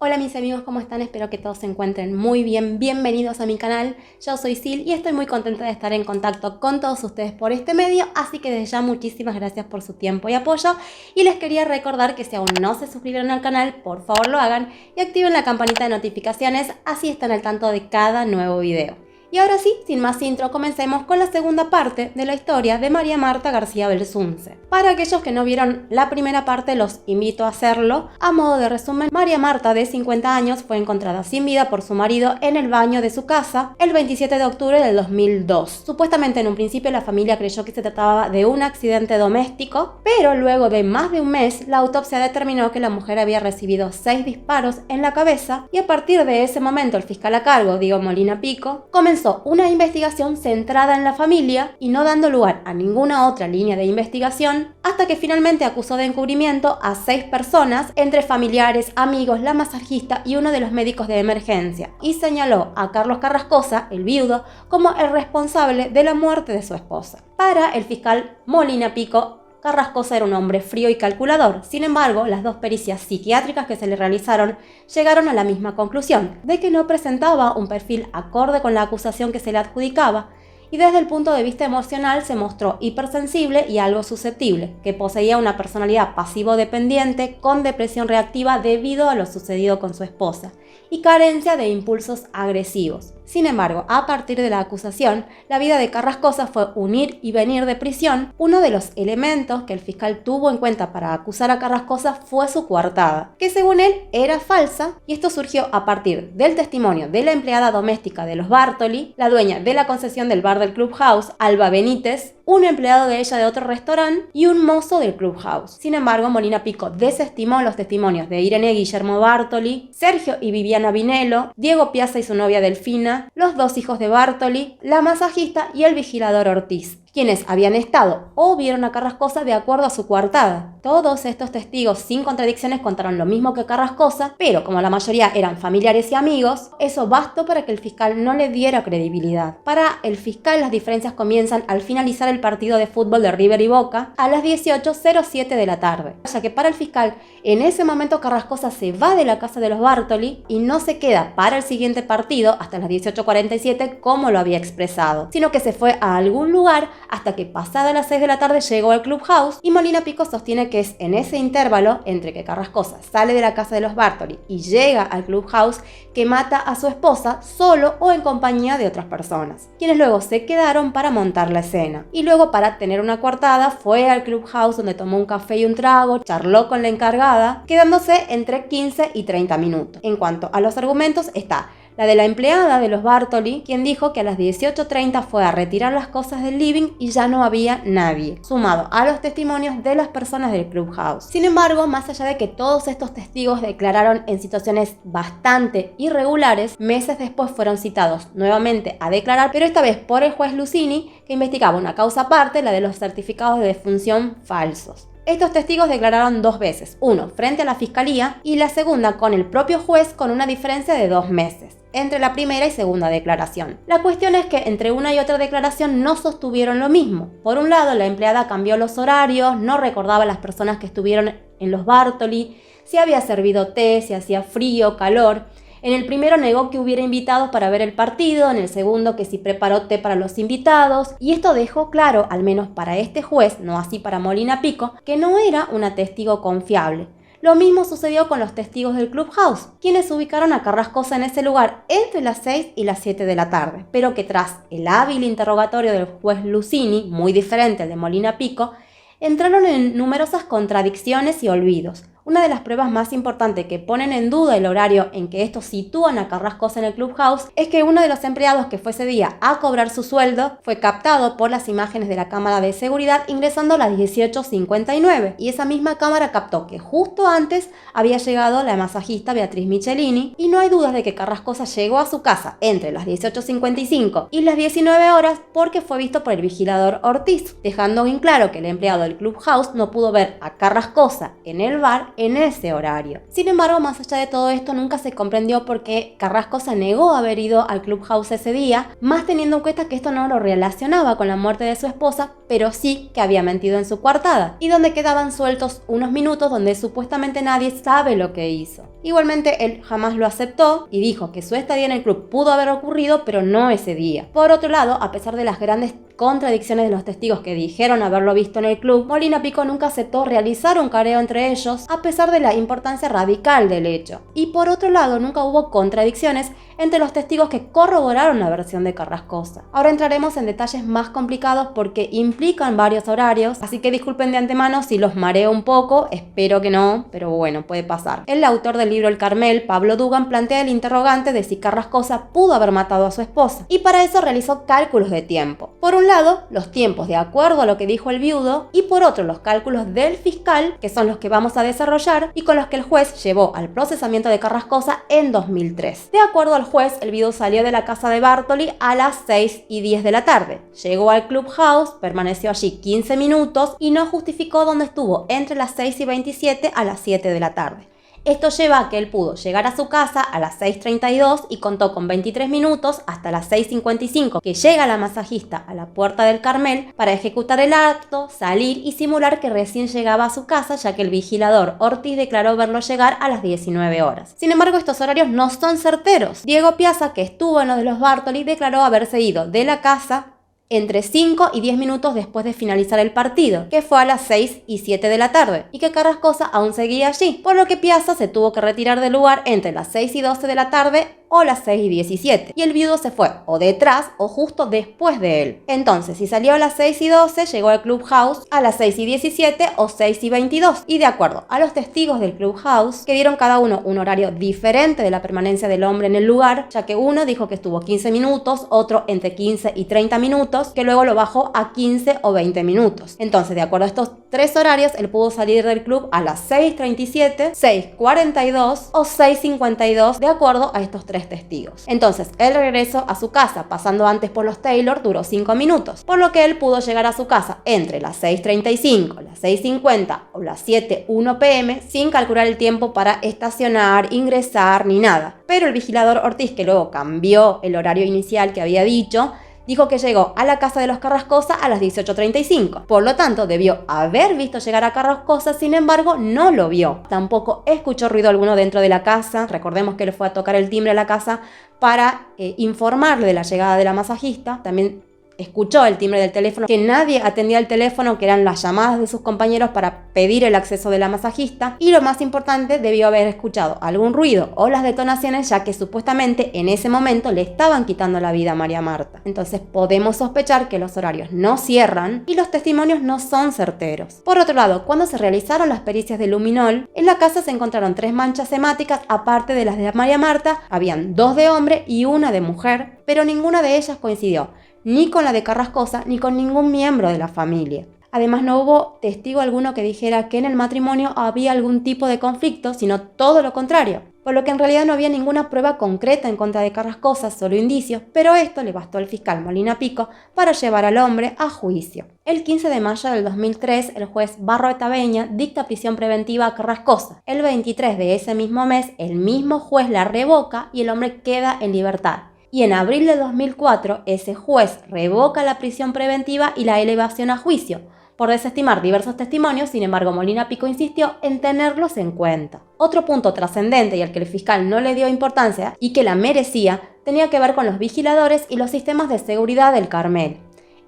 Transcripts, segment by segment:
Hola mis amigos, ¿cómo están? Espero que todos se encuentren muy bien. Bienvenidos a mi canal. Yo soy Sil y estoy muy contenta de estar en contacto con todos ustedes por este medio, así que desde ya muchísimas gracias por su tiempo y apoyo. Y les quería recordar que si aún no se suscribieron al canal, por favor lo hagan y activen la campanita de notificaciones, así están al tanto de cada nuevo video. Y ahora sí, sin más intro, comencemos con la segunda parte de la historia de María Marta García Belsunce. Para aquellos que no vieron la primera parte, los invito a hacerlo. A modo de resumen, María Marta, de 50 años, fue encontrada sin vida por su marido en el baño de su casa el 27 de octubre del 2002. Supuestamente en un principio la familia creyó que se trataba de un accidente doméstico, pero luego de más de un mes, la autopsia determinó que la mujer había recibido 6 disparos en la cabeza y a partir de ese momento el fiscal a cargo, Diego Molina Pico, comenzó una investigación centrada en la familia y no dando lugar a ninguna otra línea de investigación, hasta que finalmente acusó de encubrimiento a 6 personas, entre familiares, amigos, la masajista y uno de los médicos de emergencia, y señaló a Carlos Carrascosa, el viudo, como el responsable de la muerte de su esposa. Para el fiscal Molina Pico, Carrascosa era un hombre frío y calculador. Sin embargo, las dos pericias psiquiátricas que se le realizaron llegaron a la misma conclusión, de que no presentaba un perfil acorde con la acusación que se le adjudicaba, y desde el punto de vista emocional se mostró hipersensible y algo susceptible, que poseía una personalidad pasivo-dependiente con depresión reactiva debido a lo sucedido con su esposa, y carencia de impulsos agresivos. Sin embargo, a partir de la acusación, la vida de Carrascosa fue un ir y venir de prisión. Uno de los elementos que el fiscal tuvo en cuenta para acusar a Carrascosa fue su coartada, que según él era falsa, y esto surgió a partir del testimonio de la empleada doméstica de los Bartoli, la dueña de la concesión del bar del Clubhouse, Alba Benítez, un empleado de ella de otro restaurante y un mozo del Clubhouse. Sin embargo, Molina Pico desestimó los testimonios de Irene Guillermo Bartoli, Sergio y Viviana Vinelo, Diego Piazza y su novia Delfina, los 2 hijos de Bartoli, la masajista y el vigilador Ortiz, quienes habían estado o vieron a Carrascosa de acuerdo a su coartada. Todos estos testigos sin contradicciones contaron lo mismo que Carrascosa, pero como la mayoría eran familiares y amigos, eso bastó para que el fiscal no le diera credibilidad. Para el fiscal, las diferencias comienzan al finalizar el partido de fútbol de River y Boca a las 18:07 de la tarde, ya que para el fiscal en ese momento Carrascosa se va de la casa de los Bartoli y no se queda para el siguiente partido hasta las 18:47 como lo había expresado, sino que se fue a algún lugar hasta que pasada las 6 de la tarde llegó al Clubhouse, y Molina Pico sostiene que es en ese intervalo entre que Carrascosa sale de la casa de los Bartoli y llega al Clubhouse que mata a su esposa solo o en compañía de otras personas, quienes luego se quedaron para montar la escena. Y luego, para tener una coartada, fue al Clubhouse donde tomó un café y un trago, charló con la encargada, quedándose entre 15 y 30 minutos. En cuanto a los argumentos, está la de la empleada de los Bartoli, quien dijo que a las 18:30 fue a retirar las cosas del living y ya no había nadie, sumado a los testimonios de las personas del Clubhouse. Sin embargo, más allá de que todos estos testigos declararon en situaciones bastante irregulares, meses después fueron citados nuevamente a declarar, pero esta vez por el juez Lucini, que investigaba una causa aparte, la de los certificados de defunción falsos. Estos testigos declararon 2 veces, uno frente a la fiscalía y la segunda con el propio juez, con una diferencia de 2 meses entre la primera y segunda declaración. La cuestión es que entre una y otra declaración no sostuvieron lo mismo. Por un lado, la empleada cambió los horarios, no recordaba a las personas que estuvieron en los Bartoli, si había servido té, si hacía frío, calor. En el primero negó que hubiera invitados para ver el partido, en el segundo que sí preparó té para los invitados, y esto dejó claro, al menos para este juez, no así para Molina Pico, que no era una testigo confiable. Lo mismo sucedió con los testigos del Clubhouse, quienes ubicaron a Carrascosa en ese lugar entre las 6 y las 7 de la tarde, pero que tras el hábil interrogatorio del juez Lucini, muy diferente al de Molina Pico, entraron en numerosas contradicciones y olvidos. Una de las pruebas más importantes que ponen en duda el horario en que estos sitúan a Carrascosa en el Clubhouse es que uno de los empleados que fue ese día a cobrar su sueldo fue captado por las imágenes de la cámara de seguridad ingresando a las 18:59, y esa misma cámara captó que justo antes había llegado la masajista Beatriz Michelini, y no hay dudas de que Carrascosa llegó a su casa entre las 18:55 y las 19 horas porque fue visto por el vigilador Ortiz, dejando en claro que el empleado del Clubhouse no pudo ver a Carrascosa en el bar en ese horario. Sin embargo, más allá de todo esto, nunca se comprendió por qué Carrascosa negó haber ido al Clubhouse ese día, más teniendo en cuenta que esto no lo relacionaba con la muerte de su esposa, pero sí que había mentido en su coartada, y donde quedaban sueltos unos minutos donde supuestamente nadie sabe lo que hizo. Igualmente, él jamás lo aceptó y dijo que su estadía en el club pudo haber ocurrido, pero no ese día. Por otro lado, a pesar de las grandes contradicciones de los testigos que dijeron haberlo visto en el club, Molina Pico nunca aceptó realizar un careo entre ellos, a pesar de la importancia radical del hecho. Y por otro lado, nunca hubo contradicciones entre los testigos que corroboraron la versión de Carrascosa. Ahora entraremos en detalles más complicados porque implican varios horarios, así que disculpen de antemano si los mareo un poco, espero que no, pero bueno, puede pasar. El autor del libro El Carmel, Pablo Dugan, plantea el interrogante de si Carrascosa pudo haber matado a su esposa, y para eso realizó cálculos de tiempo. Por un lado, los tiempos de acuerdo a lo que dijo el viudo, y por otro, los cálculos del fiscal, que son los que vamos a desarrollar y con los que el juez llevó al procesamiento de Carrascosa en 2003. De acuerdo al juez, el viudo salió de la casa de Bartoli a las 6:10 de la tarde. Llegó al Clubhouse, permaneció allí 15 minutos y no justificó dónde estuvo entre las 6:27 a las 7 de la tarde. Esto lleva a que él pudo llegar a su casa a las 6:32 y contó con 23 minutos hasta las 6:55, que llega la masajista a la puerta del Carmel para ejecutar el acto, salir y simular que recién llegaba a su casa, ya que el vigilador Ortiz declaró verlo llegar a las 19 horas. Sin embargo, estos horarios no son certeros. Diego Piazza, que estuvo en lo de los Bartoli, declaró haberse ido de la casa entre 5 y 10 minutos después de finalizar el partido, que fue a las 6:07 de la tarde, y que Carrascosa aún seguía allí, por lo que Piazza se tuvo que retirar del lugar entre las 6:12 de la tarde o las 6:17, y el viudo se fue o detrás o justo después de él. Entonces, si salió a las 6:12, llegó al Clubhouse a las 6:17 o 6:22, y de acuerdo a los testigos del Clubhouse, que dieron cada uno un horario diferente de la permanencia del hombre en el lugar, ya que uno dijo que estuvo 15 minutos, otro entre 15 y 30 minutos, que luego lo bajó a 15 o 20 minutos. Entonces, de acuerdo a estos tres horarios, él pudo salir del club a las 6:37, 6:42 o 6:52, de acuerdo a estos tres testigos. Entonces, el regreso a su casa, pasando antes por los Taylor, duró 5 minutos, por lo que él pudo llegar a su casa entre las 6:35, las 6:50 o las 7:01 p.m. sin calcular el tiempo para estacionar, ingresar ni nada. Pero el vigilador Ortiz, que luego cambió el horario inicial que había dicho, dijo que llegó a la casa de los Carrascosa a las 18:35. Por lo tanto, debió haber visto llegar a Carrascosa, sin embargo, no lo vio. Tampoco escuchó ruido alguno dentro de la casa. Recordemos que él fue a tocar el timbre a la casa para informarle de la llegada de la masajista. También escuchó el timbre del teléfono, que nadie atendía el teléfono, que eran las llamadas de sus compañeros para pedir el acceso de la masajista, y lo más importante, debió haber escuchado algún ruido o las detonaciones, ya que supuestamente en ese momento le estaban quitando la vida a María Marta. Entonces podemos sospechar que los horarios no cierran y los testimonios no son certeros. Por otro lado, cuando se realizaron las pericias de luminol, en la casa se encontraron 3 manchas hemáticas, aparte de las de María Marta, habían 2 de hombre y 1 de mujer, pero ninguna de ellas coincidió ni con la de Carrascosa, ni con ningún miembro de la familia. Además, no hubo testigo alguno que dijera que en el matrimonio había algún tipo de conflicto, sino todo lo contrario, por lo que en realidad no había ninguna prueba concreta en contra de Carrascosa, solo indicios, pero esto le bastó al fiscal Molina Pico para llevar al hombre a juicio. El 15 de mayo del 2003, el juez Barroeta Beña dicta prisión preventiva a Carrascosa. El 23 de ese mismo mes, el mismo juez la revoca y el hombre queda en libertad. Y en abril de 2004, ese juez revoca la prisión preventiva y la elevación a juicio, por desestimar diversos testimonios. Sin embargo, Molina Pico insistió en tenerlos en cuenta. Otro punto trascendente y al que el fiscal no le dio importancia y que la merecía, tenía que ver con los vigiladores y los sistemas de seguridad del Carmel.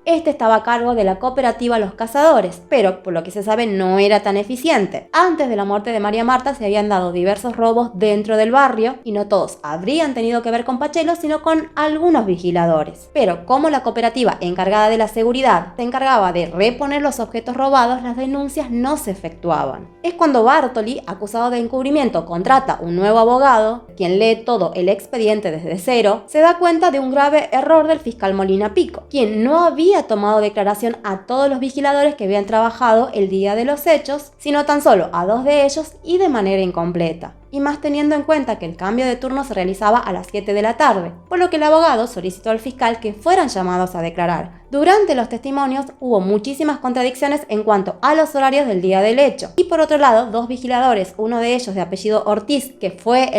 Este estaba a cargo de la cooperativa Los Cazadores, pero por lo que se sabe no era tan eficiente. Antes de la muerte de María Marta se habían dado diversos robos dentro del barrio y no todos habrían tenido que ver con Pachelo, sino con algunos vigiladores. Pero como la cooperativa encargada de la seguridad se encargaba de reponer los objetos robados, las denuncias no se efectuaban. Es cuando Bartoli, acusado de encubrimiento, contrata un nuevo abogado, quien lee todo el expediente desde cero, se da cuenta de un grave error del fiscal Molina Pico, quien no había tomado declaración a todos los vigiladores que habían trabajado el día de los hechos, sino tan solo a 2 de ellos y de manera incompleta. y más teniendo en cuenta que el cambio de turno se realizaba a las 7 de la tarde, por lo que el abogado solicitó al fiscal que fueran llamados a declarar. Durante los testimonios hubo muchísimas contradicciones en cuanto a los horarios del día del hecho. Y por otro lado, dos vigiladores, uno de ellos de apellido Ortiz, que fue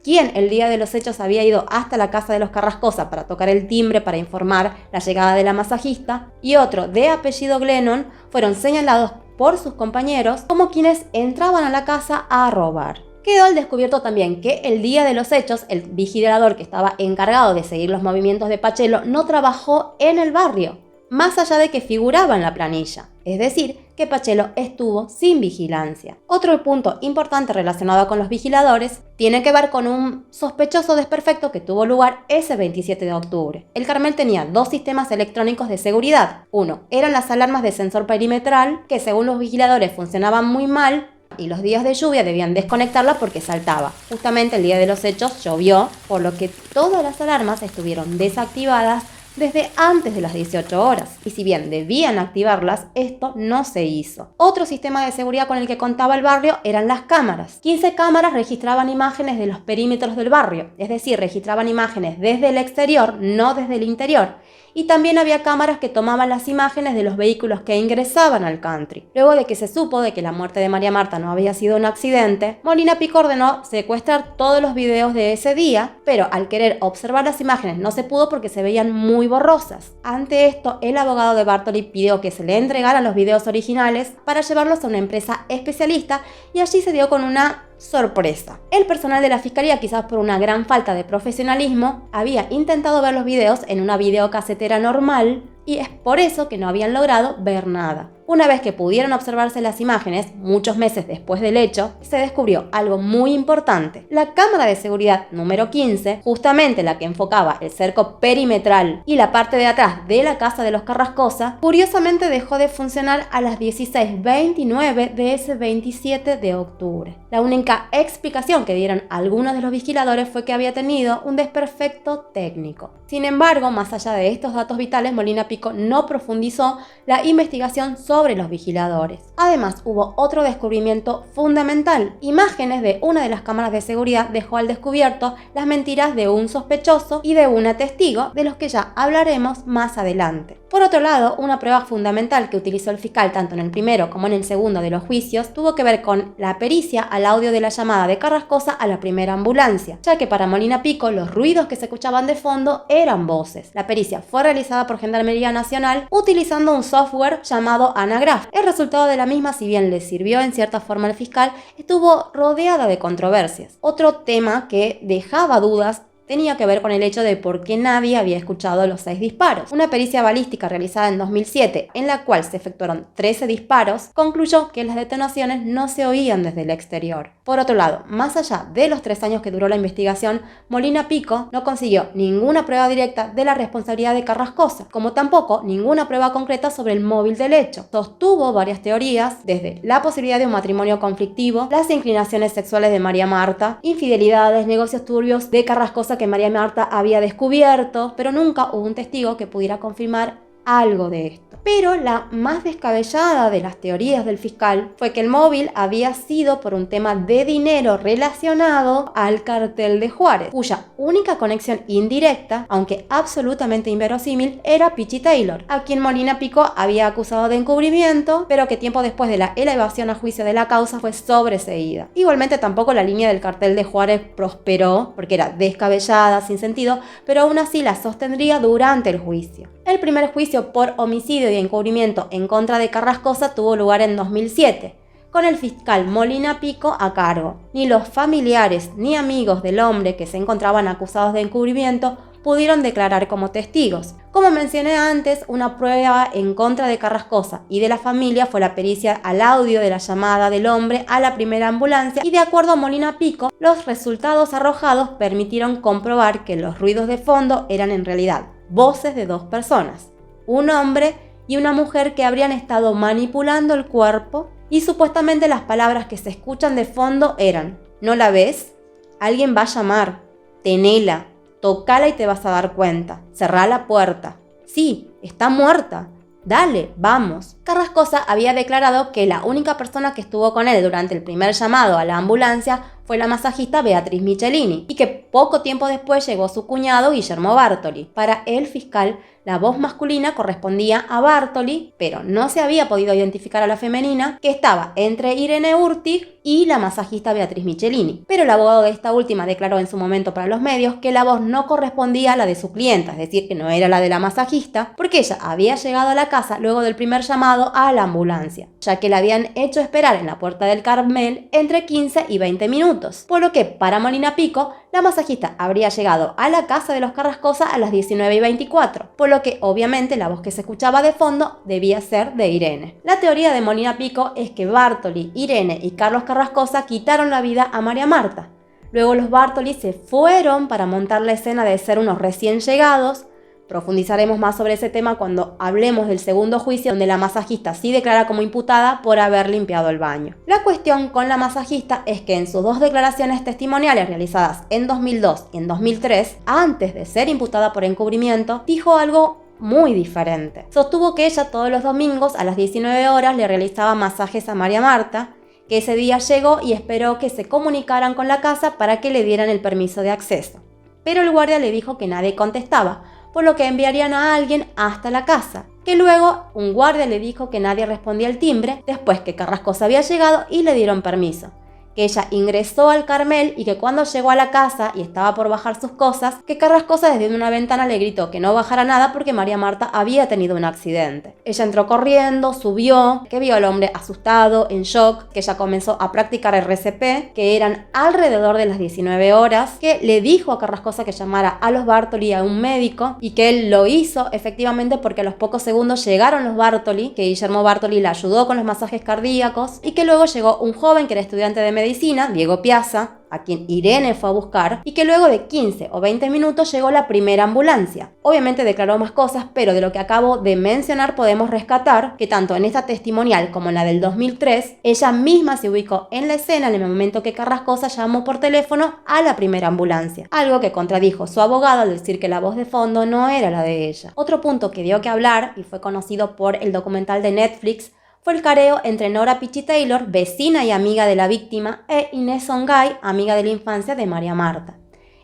quien el día de los hechos había ido hasta la casa de los Carrascosa para tocar el timbre para informar la llegada de la masajista, y otro de apellido Glennon, fueron señalados por sus compañeros como quienes entraban a la casa a robar. Quedó al descubierto también que el día de los hechos, el vigilador que estaba encargado de seguir los movimientos de Pachelo no trabajó en el barrio, más allá de que figuraba en la planilla. Es decir, que Pachelo estuvo sin vigilancia. Otro punto importante relacionado con los vigiladores tiene que ver con un sospechoso desperfecto que tuvo lugar ese 27 de octubre. El Carmel tenía dos sistemas electrónicos de seguridad. Uno eran las alarmas de sensor perimetral, que según los vigiladores funcionaban muy mal, y los días de lluvia debían desconectarla porque saltaba. Justamente el día de los hechos llovió, por lo que todas las alarmas estuvieron desactivadas desde antes de las 18 horas. Y si bien debían activarlas, esto no se hizo. Otro sistema de seguridad con el que contaba el barrio eran las cámaras. 15 cámaras registraban imágenes de los perímetros del barrio, es decir, registraban imágenes desde el exterior, no desde el interior. Y también había cámaras que tomaban las imágenes de los vehículos que ingresaban al country. Luego de que se supo de que la muerte de María Marta no había sido un accidente, Molina Pico ordenó secuestrar todos los videos de ese día, pero al querer observar las imágenes no se pudo porque se veían muy borrosas. Ante esto, el abogado de Bartoli pidió que se le entregaran los videos originales para llevarlos a una empresa especialista, y allí se dio con una sorpresa. El personal de la fiscalía, quizás por una gran falta de profesionalismo, había intentado ver los videos en una videocasetera normal y es por eso que no habían logrado ver nada. Una vez que pudieron observarse las imágenes, muchos meses después del hecho, se descubrió algo muy importante. La cámara de seguridad número 15, justamente la que enfocaba el cerco perimetral y la parte de atrás de la casa de los Carrascosa, curiosamente dejó de funcionar a las 16:29 de ese 27 de octubre. La única explicación que dieron algunos de los vigiladores fue que había tenido un desperfecto técnico. Sin embargo, más allá de estos datos vitales, Molina Pico no profundizó la investigación sobre los vigiladores. Además, hubo otro descubrimiento fundamental. Imágenes de una de las cámaras de seguridad dejó al descubierto las mentiras de un sospechoso y de una testigo, de los que ya hablaremos más adelante. Por otro lado, una prueba fundamental que utilizó el fiscal tanto en el primero como en el segundo de los juicios tuvo que ver con la pericia al audio de la llamada de Carrascosa a la primera ambulancia, ya que para Molina Pico los ruidos que se escuchaban de fondo eran voces. La pericia fue realizada por Gendarmería Nacional utilizando un software llamado Anagraph. El resultado de la misma, si bien le sirvió en cierta forma al fiscal, estuvo rodeada de controversias. Otro tema que dejaba dudas tenía que ver con el hecho de por qué nadie había escuchado los 6 disparos. Una pericia balística realizada en 2007, en la cual se efectuaron 13 disparos, concluyó que las detonaciones no se oían desde el exterior. Por otro lado, más allá de los 3 años que duró la investigación, Molina Pico no consiguió ninguna prueba directa de la responsabilidad de Carrascosa, como tampoco ninguna prueba concreta sobre el móvil del hecho. Sostuvo varias teorías, desde la posibilidad de un matrimonio conflictivo, las inclinaciones sexuales de María Marta, infidelidades, negocios turbios de Carrascosa que María Marta había descubierto, pero nunca hubo un testigo que pudiera confirmar algo de esto. Pero la más descabellada de las teorías del fiscal fue que el móvil había sido por un tema de dinero relacionado al cartel de Juárez, cuya única conexión indirecta, aunque absolutamente inverosímil, era Pichi Taylor, a quien Molina Pico había acusado de encubrimiento, pero que tiempo después de la elevación a juicio de la causa fue sobreseída. Igualmente tampoco la línea del cartel de Juárez prosperó, porque era descabellada, sin sentido, pero aún así la sostendría durante el juicio. El primer juicio por homicidio y encubrimiento en contra de Carrascosa tuvo lugar en 2007, con el fiscal Molina Pico a cargo. Ni los familiares ni amigos del hombre que se encontraban acusados de encubrimiento pudieron declarar como testigos. Como mencioné antes, una prueba en contra de Carrascosa y de la familia fue la pericia al audio de la llamada del hombre a la primera ambulancia, y de acuerdo a Molina Pico, los resultados arrojados permitieron comprobar que los ruidos de fondo eran en realidad voces de 2 personas, un hombre y una mujer que habrían estado manipulando el cuerpo, y supuestamente las palabras que se escuchan de fondo eran: ¿no la ves? Alguien va a llamar, tenela, tocala y te vas a dar cuenta, cerrá la puerta, sí, está muerta, dale, vamos. Carrascosa había declarado que la única persona que estuvo con él durante el primer llamado a la ambulancia fue la masajista Beatriz Michelini y que poco tiempo después llegó su cuñado Guillermo Bartoli. Para el fiscal, la voz masculina correspondía a Bartoli, pero no se había podido identificar a la femenina, que estaba entre Irene Urtig y la masajista Beatriz Michelini. Pero el abogado de esta última declaró en su momento para los medios que la voz no correspondía a la de su clienta, es decir, que no era la de la masajista, porque ella había llegado a la casa luego del primer llamado a la ambulancia, ya que la habían hecho esperar en la puerta del Carmel entre 15 y 20 minutos, por lo que para Molina Pico, la masajista habría llegado a la casa de los Carrascosa a las 19:24, por lo que obviamente la voz que se escuchaba de fondo debía ser de Irene. La teoría de Molina Pico es que Bartoli, Irene y Carlos Carrascosa quitaron la vida a María Marta. Luego los Bartoli se fueron para montar la escena de ser unos recién llegados. Profundizaremos más sobre ese tema cuando hablemos del segundo juicio, donde la masajista sí declara como imputada por haber limpiado el baño. La cuestión con la masajista es que en sus dos declaraciones testimoniales realizadas en 2002 y en 2003, antes de ser imputada por encubrimiento, dijo algo muy diferente. Sostuvo que ella todos los domingos a las 19 horas le realizaba masajes a María Marta, que ese día llegó y esperó que se comunicaran con la casa para que le dieran el permiso de acceso. Pero el guardia le dijo que nadie contestaba, por lo que enviarían a alguien hasta la casa, que luego un guardia le dijo que nadie respondía al timbre después que Carrascosa había llegado y le dieron permiso, que ella ingresó al Carmel y que cuando llegó a la casa y estaba por bajar sus cosas, que Carrascosa desde una ventana le gritó que no bajara nada porque María Marta había tenido un accidente. Ella entró corriendo, subió, que vio al hombre asustado, en shock, que ella comenzó a practicar RCP, que eran alrededor de las 19 horas, que le dijo a Carrascosa que llamara a los Bartoli, a un médico, y que él lo hizo efectivamente porque a los pocos segundos llegaron los Bartoli, que Guillermo Bartoli le ayudó con los masajes cardíacos, y que luego llegó un joven que era estudiante de medicina, Diego Piazza, a quien Irene fue a buscar, y que luego de 15 o 20 minutos llegó la primera ambulancia. Obviamente declaró más cosas, pero de lo que acabo de mencionar podemos rescatar que tanto en esta testimonial como en la del 2003, ella misma se ubicó en la escena en el momento que Carrascosa llamó por teléfono a la primera ambulancia, algo que contradijo su abogado al decir que la voz de fondo no era la de ella. Otro punto que dio que hablar, y fue conocido por el documental de Netflix, fue el careo entre Nora Pichi Taylor, vecina y amiga de la víctima, e Inés Ongay, amiga de la infancia de María Marta.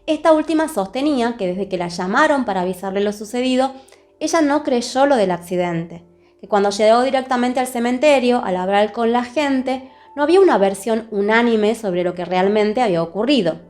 Esta última sostenía que desde que la llamaron para avisarle lo sucedido, ella no creyó lo del accidente, que cuando llegó directamente al cementerio, al hablar con la gente, no había una versión unánime sobre lo que realmente había ocurrido.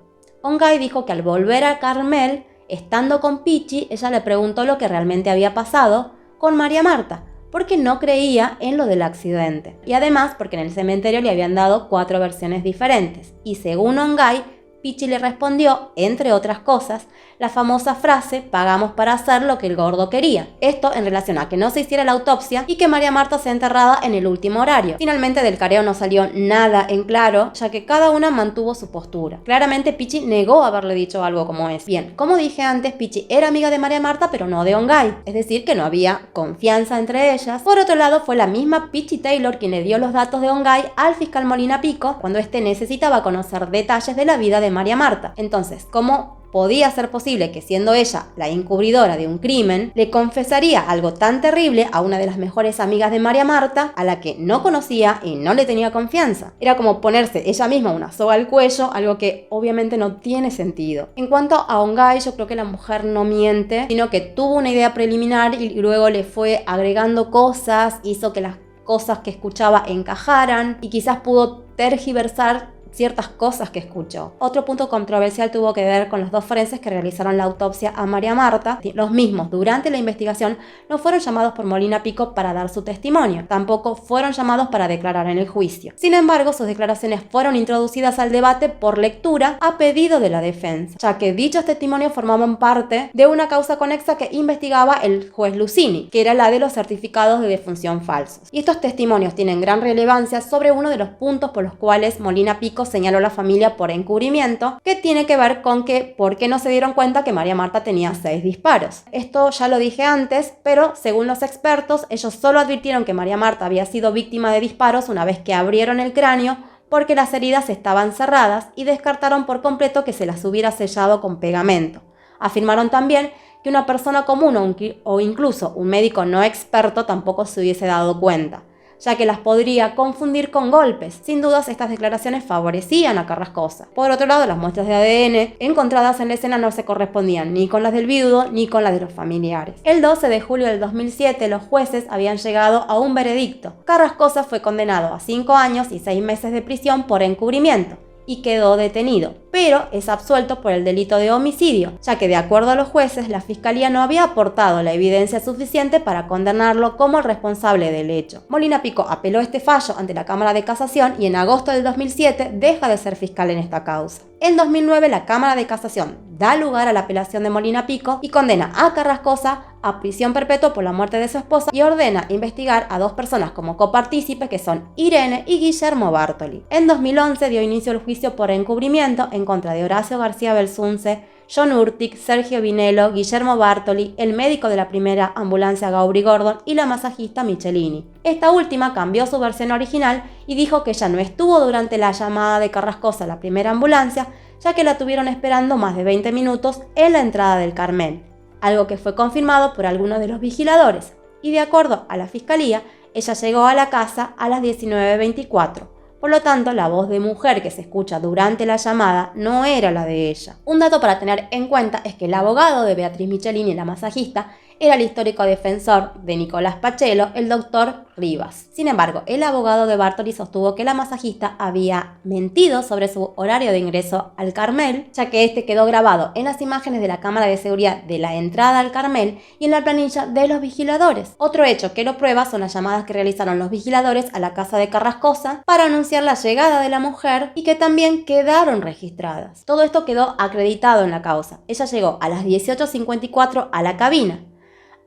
Ongay dijo que al volver a Carmel, estando con Pichi, ella le preguntó lo que realmente había pasado con María Marta, porque no creía en lo del accidente. Y además porque en el cementerio le habían dado 4 versiones diferentes. Y según Ongay, Pichi le respondió, entre otras cosas, la famosa frase "pagamos para hacer lo que el gordo quería". Esto en relación a que no se hiciera la autopsia y que María Marta sea enterrada en el último horario. Finalmente del careo no salió nada en claro, ya que cada una mantuvo su postura. Claramente Pichi negó haberle dicho algo como es. Bien, como dije antes, Pichi era amiga de María Marta pero no de Ongay, es decir que no había confianza entre ellas. Por otro lado, fue la misma Pichi Taylor quien le dio los datos de Ongay al fiscal Molina Pico cuando éste necesitaba conocer detalles de la vida de María Marta. Entonces, ¿cómo podía ser posible que, siendo ella la encubridora de un crimen, le confesaría algo tan terrible a una de las mejores amigas de María Marta, a la que no conocía y no le tenía confianza? Era como ponerse ella misma una soga al cuello, algo que obviamente no tiene sentido. En cuanto a Ongay, yo creo que la mujer no miente, sino que tuvo una idea preliminar y luego le fue agregando cosas, hizo que las cosas que escuchaba encajaran y quizás pudo tergiversar ciertas cosas que escuchó. Otro punto controversial tuvo que ver con los 2 forenses que realizaron la autopsia a María Marta. Los mismos, durante la investigación, no fueron llamados por Molina Pico para dar su testimonio. Tampoco fueron llamados para declarar en el juicio. Sin embargo, sus declaraciones fueron introducidas al debate por lectura a pedido de la defensa, ya que dichos testimonios formaban parte de una causa conexa que investigaba el juez Lucini, que era la de los certificados de defunción falsos. Y estos testimonios tienen gran relevancia sobre uno de los puntos por los cuales Molina Pico señaló a la familia por encubrimiento, que tiene que ver con que por qué no se dieron cuenta que María Marta tenía 6 disparos. Esto ya lo dije antes, pero según los expertos, ellos solo advirtieron que María Marta había sido víctima de disparos una vez que abrieron el cráneo, porque las heridas estaban cerradas, y descartaron por completo que se las hubiera sellado con pegamento. Afirmaron también que una persona común o incluso un médico no experto tampoco se hubiese dado cuenta. ya que las podría confundir con golpes. Sin dudas, estas declaraciones favorecían a Carrascosa. Por otro lado, las muestras de ADN encontradas en la escena no se correspondían ni con las del viudo ni con las de los familiares. El 12 de julio del 2007, los jueces habían llegado a un veredicto. Carrascosa fue condenado a 5 años y 6 meses de prisión por encubrimiento y quedó detenido, pero es absuelto por el delito de homicidio, ya que de acuerdo a los jueces, la fiscalía no había aportado la evidencia suficiente para condenarlo como el responsable del hecho. Molina Pico apeló este fallo ante la Cámara de Casación y en agosto del 2007 deja de ser fiscal en esta causa. En 2009, la Cámara de Casación da lugar a la apelación de Molina Pico y condena a Carrascosa a prisión perpetua por la muerte de su esposa y ordena investigar a 2 personas como copartícipes, que son Irene y Guillermo Bartoli. En 2011 dio inicio el juicio por encubrimiento en contra de Horacio García Belsunce, John Urtic, Sergio Vinelo, Guillermo Bartoli, el médico de la primera ambulancia Gaury Gordon y la masajista Michelini. Esta última cambió su versión original y dijo que ella no estuvo durante la llamada de Carrascosa a la primera ambulancia, ya que la tuvieron esperando más de 20 minutos en la entrada del Carmel, algo que fue confirmado por algunos de los vigiladores. Y de acuerdo a la fiscalía, ella llegó a la casa a las 19:24. Por lo tanto, la voz de mujer que se escucha durante la llamada no era la de ella. Un dato para tener en cuenta es que el abogado de Beatriz Michelini, la masajista, era el histórico defensor de Nicolás Pachelo, el doctor Rivas. Sin embargo, el abogado de Bartoli sostuvo que la masajista había mentido sobre su horario de ingreso al Carmel, ya que este quedó grabado en las imágenes de la cámara de seguridad de la entrada al Carmel y en la planilla de los vigiladores. Otro hecho que lo prueba son las llamadas que realizaron los vigiladores a la casa de Carrascosa para anunciar la llegada de la mujer y que también quedaron registradas. Todo esto quedó acreditado en la causa. Ella llegó a las 18:54 a la cabina.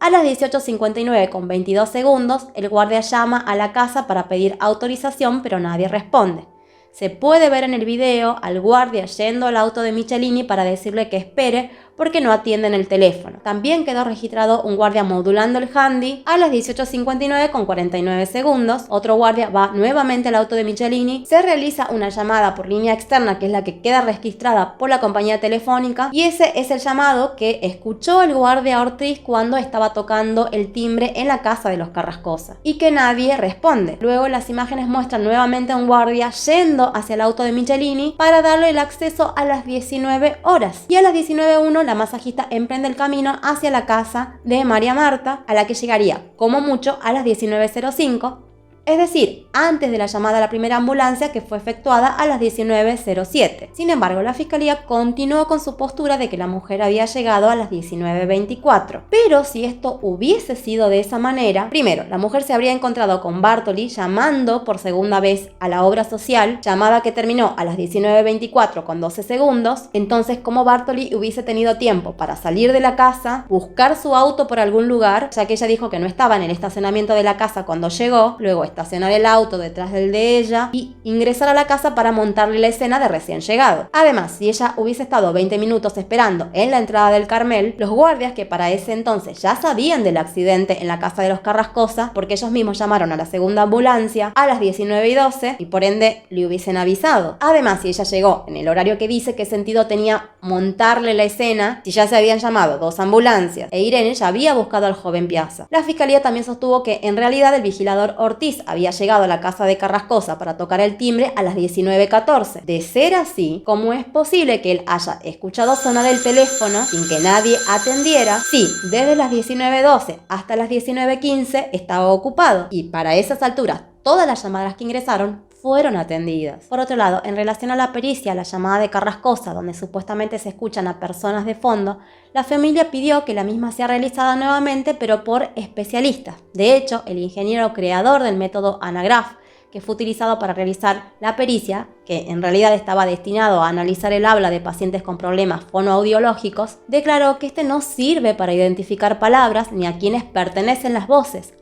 A las 18:59 con 22 segundos, el guardia llama a la casa para pedir autorización, pero nadie responde. Se puede ver en el video al guardia yendo al auto de Michelini para decirle que espere porque no atienden el teléfono. También quedó registrado un guardia modulando el handy a las 18:59 con 49 segundos. Otro guardia va nuevamente al auto de Michelini. Se realiza una llamada por línea externa, que es la que queda registrada por la compañía telefónica, y ese es el llamado que escuchó el guardia Ortiz cuando estaba tocando el timbre en la casa de los Carrascosa y que nadie responde. Luego las imágenes muestran nuevamente a un guardia yendo hacia el auto de Michelini para darle el acceso a las 19 horas. Y a las 19:01 la masajista emprende el camino hacia la casa de María Marta, a la que llegaría como mucho a las 19:05, es decir, antes de la llamada a la primera ambulancia, que fue efectuada a las 19:07. Sin embargo, la fiscalía continuó con su postura de que la mujer había llegado a las 19:24. Pero si esto hubiese sido de esa manera, primero, la mujer se habría encontrado con Bartoli llamando por segunda vez a la obra social, llamada que terminó a las 19:24 con 12 segundos. Entonces, ¿cómo Bartoli hubiese tenido tiempo para salir de la casa, buscar su auto por algún lugar, ya que ella dijo que no estaba en el estacionamiento de la casa cuando llegó, luego estacionar el auto detrás del de ella y ingresar a la casa para montarle la escena de recién llegado? Además, si ella hubiese estado 20 minutos esperando en la entrada del Carmel, los guardias, que para ese entonces ya sabían del accidente en la casa de los Carrascosa, porque ellos mismos llamaron a la segunda ambulancia a las 19:12 y por ende le hubiesen avisado. Además, si ella llegó en el horario que dice, ¿qué sentido tenía montarle la escena si ya se habían llamado 2 ambulancias e Irene ya había buscado al joven Piazza? La fiscalía también sostuvo que en realidad el vigilador Ortiz había llegado a la casa de Carrascosa para tocar el timbre a las 19:14. De ser así, ¿cómo es posible que él haya escuchado sonar el teléfono sin que nadie atendiera si desde las 19:12 hasta las 19:15 estaba ocupado? Y para esas alturas, todas las llamadas que ingresaron fueron atendidas. Por otro lado, en relación a la pericia, la llamada de Carrascosa, donde supuestamente se escuchan a personas de fondo, la familia pidió que la misma sea realizada nuevamente, pero por especialistas. De hecho, el ingeniero creador del método Anagraph, que fue utilizado para realizar la pericia, que en realidad estaba destinado a analizar el habla de pacientes con problemas fonoaudiológicos, declaró que este no sirve para identificar palabras ni a quienes pertenecen las voces,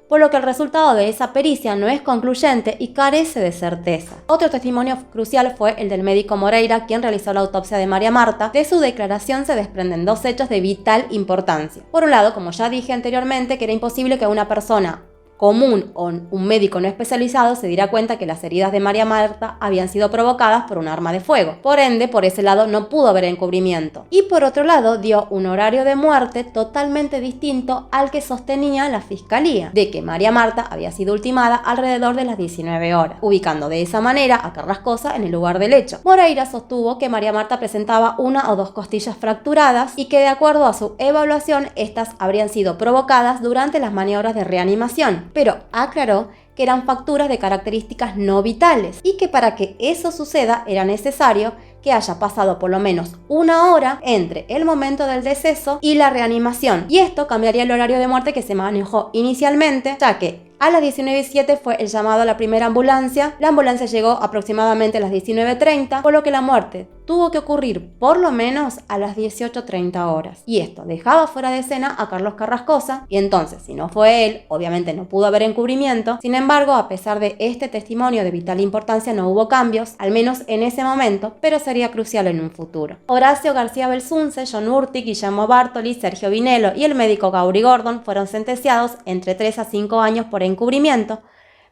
por lo que el resultado de esa pericia no es concluyente y carece de certeza. Otro testimonio crucial fue el del médico Moreira, quien realizó la autopsia de María Marta. De su declaración se desprenden 2 hechos de vital importancia. Por un lado, como ya dije anteriormente, que era imposible que una persona común o un médico no especializado se diera cuenta que las heridas de María Marta habían sido provocadas por un arma de fuego. Por ende, por ese lado no pudo haber encubrimiento. Y por otro lado, dio un horario de muerte totalmente distinto al que sostenía la fiscalía, de que María Marta había sido ultimada alrededor de las 19 horas, ubicando de esa manera a Carrascosa en el lugar del hecho. Moreira sostuvo que María Marta presentaba una o dos costillas fracturadas y que de acuerdo a su evaluación, estas habrían sido provocadas durante las maniobras de reanimación, pero aclaró que eran fracturas de características no vitales y que para que eso suceda era necesario que haya pasado por lo menos una hora entre el momento del deceso y la reanimación. Y esto cambiaría el horario de muerte que se manejó inicialmente, ya que a las 19:07 fue el llamado a la primera ambulancia. La ambulancia llegó aproximadamente a las 19:30, por lo que la muerte tuvo que ocurrir por lo menos a las 18:30 horas. Y esto dejaba fuera de escena a Carlos Carrascosa, y entonces, si no fue él, obviamente no pudo haber encubrimiento. Sin embargo, a pesar de este testimonio de vital importancia, no hubo cambios, al menos en ese momento, pero sería crucial en un futuro. Horacio García Belsunce, John Urtic, Guillermo Bartoli, Sergio Vinelo y el médico Gaury Gordon fueron sentenciados entre 3 a 5 años por encubrimiento,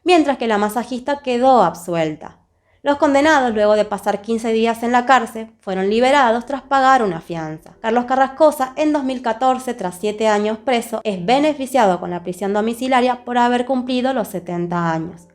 mientras que la masajista quedó absuelta. Los condenados, luego de pasar 15 días en la cárcel, fueron liberados tras pagar una fianza. Carlos Carrascosa, en 2014, tras 7 años preso, es beneficiado con la prisión domiciliaria por haber cumplido los 70 años.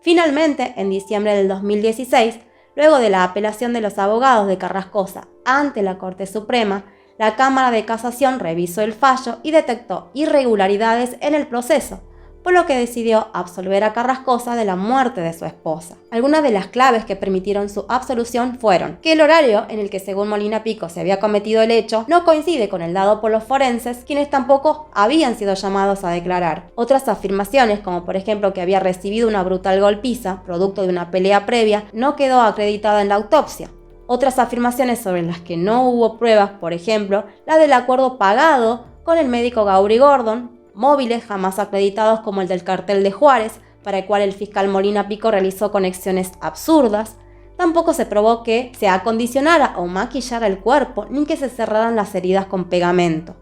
Finalmente, en diciembre del 2016, luego de la apelación de los abogados de Carrascosa ante la Corte Suprema, la Cámara de Casación revisó el fallo y detectó irregularidades en el proceso, por lo que decidió absolver a Carrascosa de la muerte de su esposa. Algunas de las claves que permitieron su absolución fueron que el horario en el que, según Molina Pico, se había cometido el hecho no coincide con el dado por los forenses, quienes tampoco habían sido llamados a declarar. Otras afirmaciones, como por ejemplo que había recibido una brutal golpiza, producto de una pelea previa, no quedó acreditada en la autopsia. Otras afirmaciones sobre las que no hubo pruebas, por ejemplo, la del acuerdo pagado con el médico Gaury Gordon, móviles jamás acreditados como el del cartel de Juárez, para el cual el fiscal Molina Pico realizó conexiones absurdas. Tampoco se probó que se acondicionara o maquillara el cuerpo, ni que se cerraran las heridas con pegamento.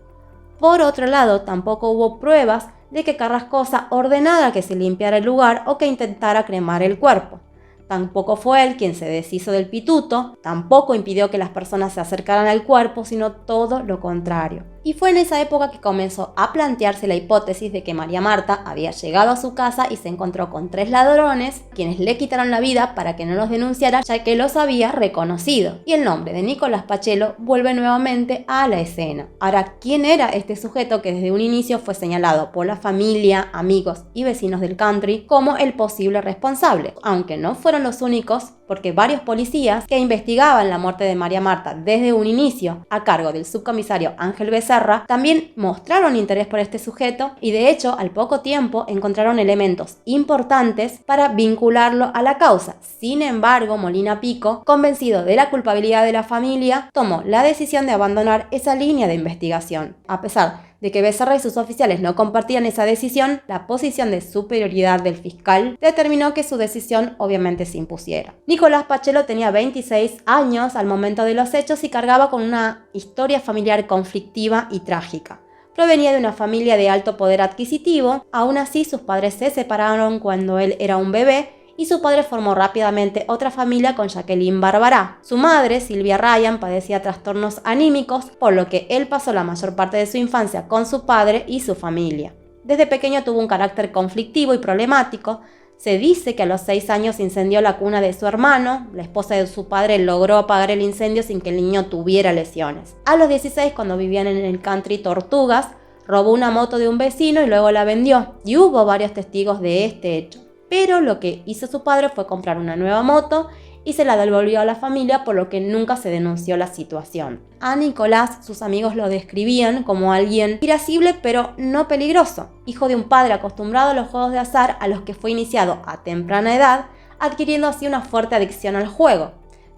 Por otro lado, tampoco hubo pruebas de que Carrascosa ordenara que se limpiara el lugar o que intentara cremar el cuerpo. Tampoco fue él quien se deshizo del pituto, tampoco impidió que las personas se acercaran al cuerpo, sino todo lo contrario. Y fue en esa época que comenzó a plantearse la hipótesis de que María Marta había llegado a su casa y se encontró con 3 ladrones, quienes le quitaron la vida para que no los denunciara, ya que los había reconocido. Y el nombre de Nicolás Pachelo vuelve nuevamente a la escena. Ahora, ¿quién era este sujeto que desde un inicio fue señalado por la familia, amigos y vecinos del country como el posible responsable? Aunque no fueron los únicos, porque varios policías que investigaban la muerte de María Marta desde un inicio, a cargo del subcomisario Ángel Becerra, también mostraron interés por este sujeto y de hecho al poco tiempo encontraron elementos importantes para vincularlo a la causa. Sin embargo, Molina Pico, convencido de la culpabilidad de la familia, tomó la decisión de abandonar esa línea de investigación. A pesar de que Becerra y sus oficiales no compartían esa decisión, la posición de superioridad del fiscal determinó que su decisión obviamente se impusiera. Nicolás Pachelo tenía 26 años al momento de los hechos y cargaba con una historia familiar conflictiva y trágica. Provenía de una familia de alto poder adquisitivo, aún así sus padres se separaron cuando él era un bebé, y su padre formó rápidamente otra familia con Jacqueline Barbará. Su madre, Silvia Ryan, padecía trastornos anímicos, por lo que él pasó la mayor parte de su infancia con su padre y su familia. Desde pequeño tuvo un carácter conflictivo y problemático. Se dice que a los 6 años incendió la cuna de su hermano. La esposa de su padre logró apagar el incendio sin que el niño tuviera lesiones. A los 16, cuando vivían en el country Tortugas, robó una moto de un vecino y luego la vendió. Y hubo varios testigos de este hecho. Pero lo que hizo su padre fue comprar una nueva moto y se la devolvió a la familia, por lo que nunca se denunció la situación. A Nicolás, sus amigos lo describían como alguien irascible pero no peligroso, hijo de un padre acostumbrado a los juegos de azar a los que fue iniciado a temprana edad, adquiriendo así una fuerte adicción al juego.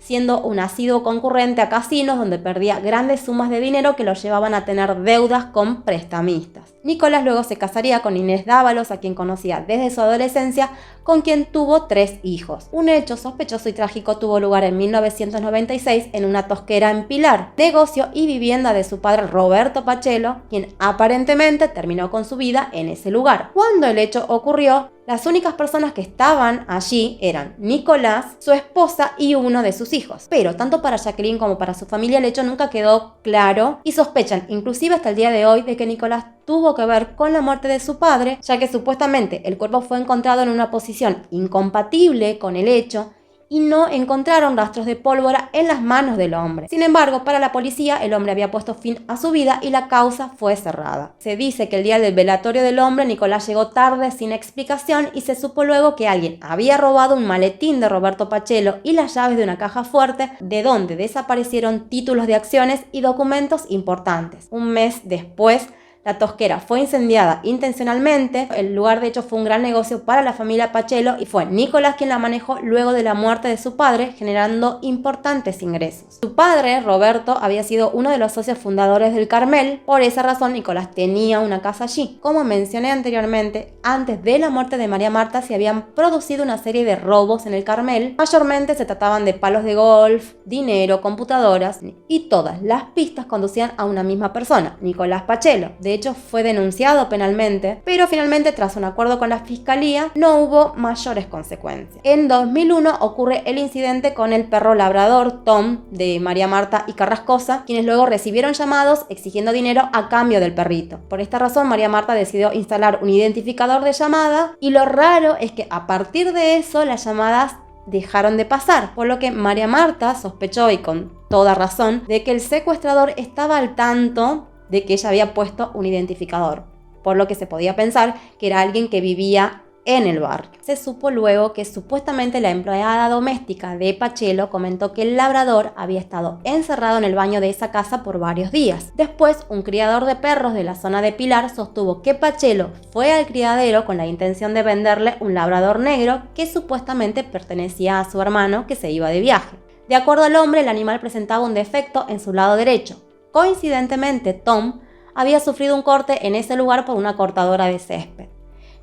siendo un asiduo concurrente a casinos donde perdía grandes sumas de dinero que lo llevaban a tener deudas con prestamistas. Nicolás luego se casaría con Inés Dávalos, a quien conocía desde su adolescencia, con quien tuvo 3 hijos. Un hecho sospechoso y trágico tuvo lugar en 1996 en una tosquera en Pilar, negocio y vivienda de su padre Roberto Pachelo, quien aparentemente terminó con su vida en ese lugar. Cuando el hecho ocurrió, las únicas personas que estaban allí eran Nicolás, su esposa y uno de sus hijos. Pero tanto para Jacqueline como para su familia el hecho nunca quedó claro y sospechan, inclusive hasta el día de hoy, de que Nicolás tuvo que ver con la muerte de su padre, ya que supuestamente el cuerpo fue encontrado en una posición incompatible con el hecho y no encontraron rastros de pólvora en las manos del hombre. Sin embargo, para la policía, el hombre había puesto fin a su vida y la causa fue cerrada. Se dice que el día del velatorio del hombre, Nicolás llegó tarde sin explicación y se supo luego que alguien había robado un maletín de Roberto Pachelo y las llaves de una caja fuerte, de donde desaparecieron títulos de acciones y documentos importantes. Un mes después, la tosquera fue incendiada intencionalmente. El lugar de hecho fue un gran negocio para la familia Pachelo y fue Nicolás quien la manejó luego de la muerte de su padre, generando importantes ingresos. Su padre, Roberto, había sido uno de los socios fundadores del Carmel. Por esa razón, Nicolás tenía una casa allí. Como mencioné anteriormente, antes de la muerte de María Marta se habían producido una serie de robos en el Carmel. Mayormente se trataban de palos de golf, dinero, computadoras, y todas las pistas conducían a una misma persona, Nicolás Pachelo. De hecho, fue denunciado penalmente, pero finalmente, tras un acuerdo con la fiscalía, no hubo mayores consecuencias. En 2001 ocurre el incidente con el perro labrador Tom de María Marta y Carrascosa, quienes luego recibieron llamados exigiendo dinero a cambio del perrito. Por esta razón, María Marta decidió instalar un identificador de llamada y lo raro es que a partir de eso las llamadas dejaron de pasar, por lo que María Marta sospechó, y con toda razón, de que el secuestrador estaba al tanto de que ella había puesto un identificador, por lo que se podía pensar que era alguien que vivía en el barrio. Se supo luego que supuestamente la empleada doméstica de Pachelo comentó que el labrador había estado encerrado en el baño de esa casa por varios días. Después, un criador de perros de la zona de Pilar sostuvo que Pachelo fue al criadero con la intención de venderle un labrador negro que supuestamente pertenecía a su hermano que se iba de viaje. De acuerdo al hombre, el animal presentaba un defecto en su lado derecho. Coincidentemente, Tom había sufrido un corte en ese lugar por una cortadora de césped.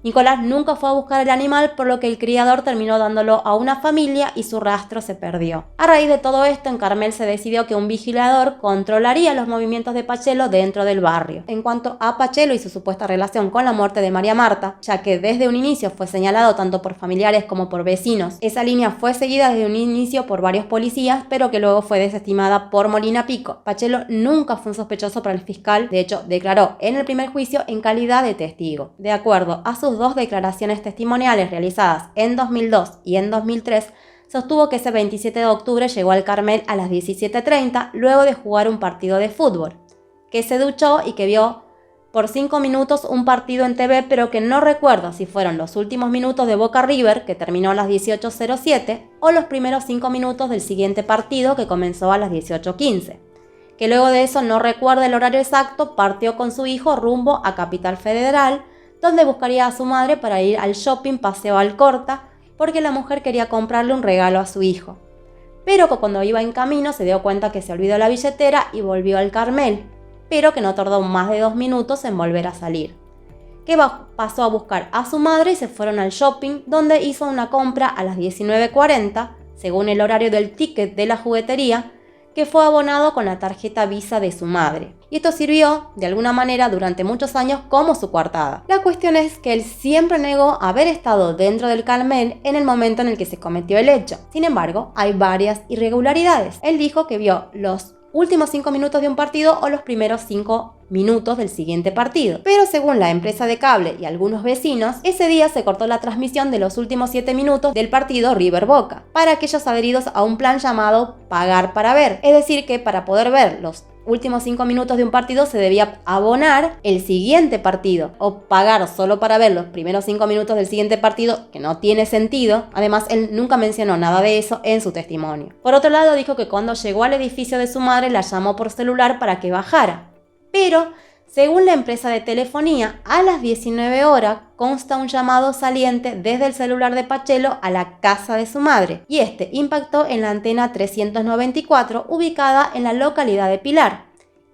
Nicolás nunca fue a buscar el animal, por lo que el criador terminó dándolo a una familia y su rastro se perdió. A raíz de todo esto, en Carmel se decidió que un vigilador controlaría los movimientos de Pachelo dentro del barrio. En cuanto a Pachelo y su supuesta relación con la muerte de María Marta, ya que desde un inicio fue señalado tanto por familiares como por vecinos, esa línea fue seguida desde un inicio por varios policías, pero que luego fue desestimada por Molina Pico. Pachelo nunca fue un sospechoso para el fiscal, de hecho declaró en el primer juicio en calidad de testigo. De acuerdo a sus 2 declaraciones testimoniales realizadas en 2002 y en 2003, sostuvo que ese 27 de octubre llegó al Carmel a las 17:30 luego de jugar un partido de fútbol, que se duchó y que vio por 5 minutos un partido en TV, pero que no recuerda si fueron los últimos minutos de Boca River, que terminó a las 18:07, o los primeros 5 minutos del siguiente partido, que comenzó a las 18:15. Que luego de eso no recuerda el horario exacto, partió con su hijo rumbo a Capital Federal, donde buscaría a su madre para ir al shopping Paseo Alcorta, porque la mujer quería comprarle un regalo a su hijo. Pero que cuando iba en camino se dio cuenta que se olvidó la billetera y volvió al Carmel, pero que no tardó más de 2 minutos en volver a salir. Que pasó a buscar a su madre y se fueron al shopping, donde hizo una compra a las 19:40, según el horario del ticket de la juguetería, que fue abonado con la tarjeta Visa de su madre. Y esto sirvió, de alguna manera, durante muchos años como su coartada. La cuestión es que él siempre negó haber estado dentro del Carmel en el momento en el que se cometió el hecho. Sin embargo, hay varias irregularidades. Él dijo que vio los últimos 5 minutos de un partido o los primeros 5 minutos del siguiente partido. Pero según la empresa de cable y algunos vecinos, ese día se cortó la transmisión de los últimos 7 minutos del partido River Boca para aquellos adheridos a un plan llamado Pagar para Ver. Es decir, que para poder ver los últimos 5 minutos de un partido se debía abonar el siguiente partido o pagar solo para ver los primeros 5 minutos del siguiente partido, que no tiene sentido. Además, él nunca mencionó nada de eso en su testimonio. Por otro lado, dijo que cuando llegó al edificio de su madre la llamó por celular para que bajara, pero Según la empresa de telefonía, a las 19 horas consta un llamado saliente desde el celular de Pachelo a la casa de su madre, y este impactó en la antena 394 ubicada en la localidad de Pilar.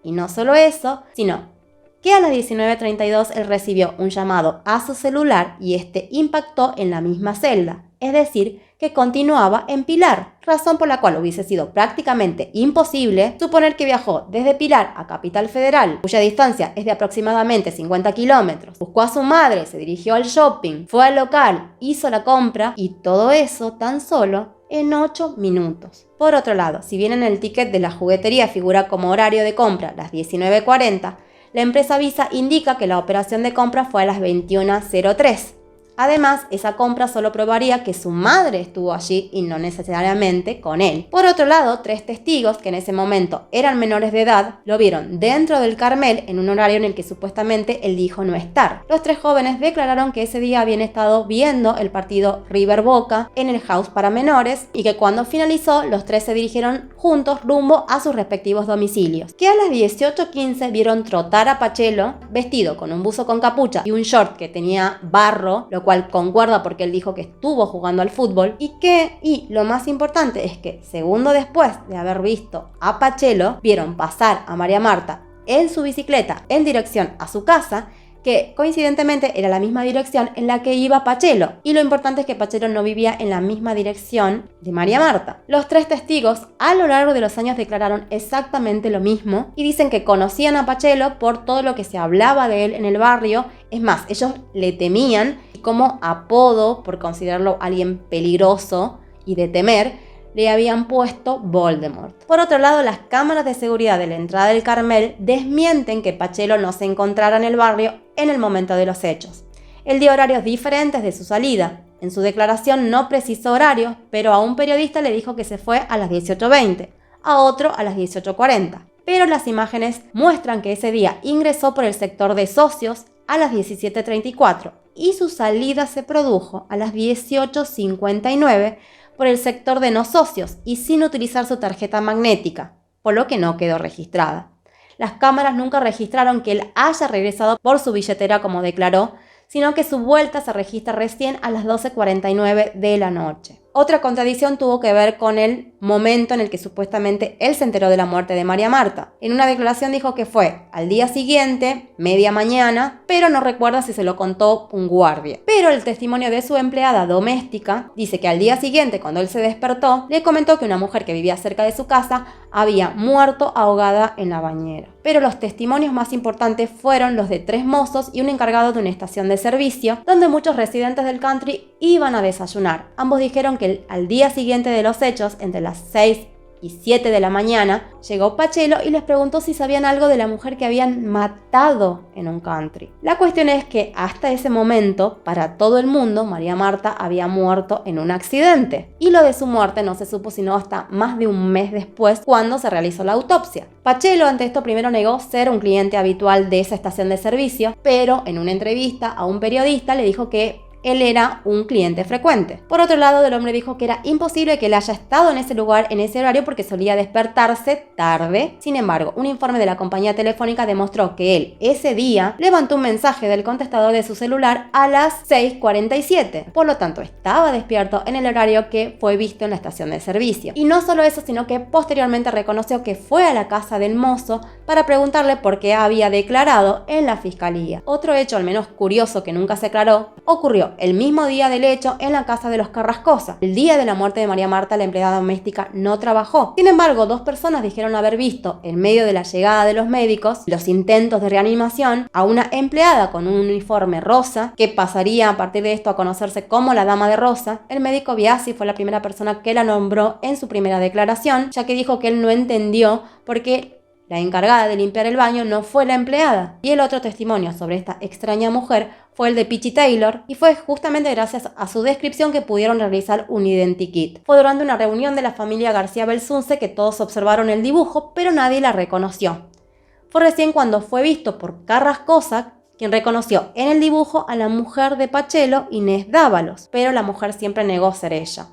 Y no solo eso, sino que a las 19:32 él recibió un llamado a su celular y este impactó en la misma celda, es decir, que continuaba en Pilar, razón por la cual hubiese sido prácticamente imposible suponer que viajó desde Pilar a Capital Federal, cuya distancia es de aproximadamente 50 kilómetros, buscó a su madre, se dirigió al shopping, fue al local, hizo la compra y todo eso tan solo en 8 minutos. Por otro lado, si bien en el ticket de la juguetería figura como horario de compra las 19:40, la empresa Visa indica que la operación de compra fue a las 21:03. Además, esa compra solo probaría que su madre estuvo allí y no necesariamente con él. Por otro lado, 3 testigos, que en ese momento eran menores de edad, lo vieron dentro del Carmel en un horario en el que supuestamente él dijo no estar. Los 3 jóvenes declararon que ese día habían estado viendo el partido River Boca en el house para menores y que cuando finalizó, los 3 se dirigieron juntos rumbo a sus respectivos domicilios. Que a las 18:15 vieron trotar a Pachelo vestido con un buzo con capucha y un short que tenía barro, lo cual concuerda porque él dijo que estuvo jugando al fútbol, y lo más importante es que segundo después de haber visto a Pachelo, vieron pasar a María Marta en su bicicleta en dirección a su casa, que coincidentemente era la misma dirección en la que iba Pachelo, y lo importante es que Pachelo no vivía en la misma dirección de María Marta. Los 3 testigos a lo largo de los años declararon exactamente lo mismo y dicen que conocían a Pachelo por todo lo que se hablaba de él en el barrio. Es más, ellos le temían y como apodo, por considerarlo alguien peligroso y de temer, le habían puesto Voldemort. Por otro lado, las cámaras de seguridad de la entrada del Carmel desmienten que Pachelo no se encontrara en el barrio en el momento de los hechos. Él dio horarios diferentes de su salida. En su declaración no precisó horarios, pero a un periodista le dijo que se fue a las 18:20, a otro a las 18:40. Pero las imágenes muestran que ese día ingresó por el sector de socios a las 17:34 y su salida se produjo a las 18:59 por el sector de no socios y sin utilizar su tarjeta magnética, por lo que no quedó registrada. Las cámaras nunca registraron que él haya regresado por su billetera como declaró, sino que su vuelta se registra recién a las 12:49 de la noche. Otra contradicción tuvo que ver con el momento en el que supuestamente él se enteró de la muerte de María Marta. En una declaración dijo que fue al día siguiente, media mañana, pero no recuerda si se lo contó un guardia. Pero el testimonio de su empleada doméstica dice que al día siguiente, cuando él se despertó, le comentó que una mujer que vivía cerca de su casa había muerto ahogada en la bañera. Pero los testimonios más importantes fueron los de 3 mozos y un encargado de una estación de servicio, donde muchos residentes del country iban a desayunar. Ambos dijeron que al día siguiente de los hechos, entre las 6 y 7 de la mañana, llegó Pachelo y les preguntó si sabían algo de la mujer que habían matado en un country. La cuestión es que hasta ese momento, para todo el mundo, María Marta había muerto en un accidente. Y lo de su muerte no se supo sino hasta más de un mes después, cuando se realizó la autopsia. Pachelo ante esto primero negó ser un cliente habitual de esa estación de servicio, pero en una entrevista a un periodista le dijo que él era un cliente frecuente. Por otro lado, el hombre dijo que era imposible que él haya estado en ese lugar en ese horario porque solía despertarse tarde. Sin embargo, un informe de la compañía telefónica demostró que él ese día levantó un mensaje del contestador de su celular a las 6:47. Por lo tanto, estaba despierto en el horario que fue visto en la estación de servicio. Y no solo eso, sino que posteriormente reconoció que fue a la casa del mozo para preguntarle por qué había declarado en la fiscalía. Otro hecho, al menos curioso, que nunca se aclaró, ocurrió el mismo día del hecho en la casa de los Carrascosa. El día de la muerte de María Marta, la empleada doméstica no trabajó. Sin embargo, 2 personas dijeron haber visto, en medio de la llegada de los médicos, los intentos de reanimación, a una empleada con un uniforme rosa, que pasaría a partir de esto a conocerse como la Dama de Rosa. El médico Biasi fue la primera persona que la nombró en su primera declaración, ya que dijo que él no entendió por qué la encargada de limpiar el baño no fue la empleada. Y el otro testimonio sobre esta extraña mujer fue el de Pichi Taylor, y fue justamente gracias a su descripción que pudieron realizar un identikit. Fue durante una reunión de la familia García Belsunce que todos observaron el dibujo, pero nadie la reconoció. Fue recién cuando fue visto por Carrascosa quien reconoció en el dibujo a la mujer de Pachelo, Inés Dávalos, pero la mujer siempre negó ser ella.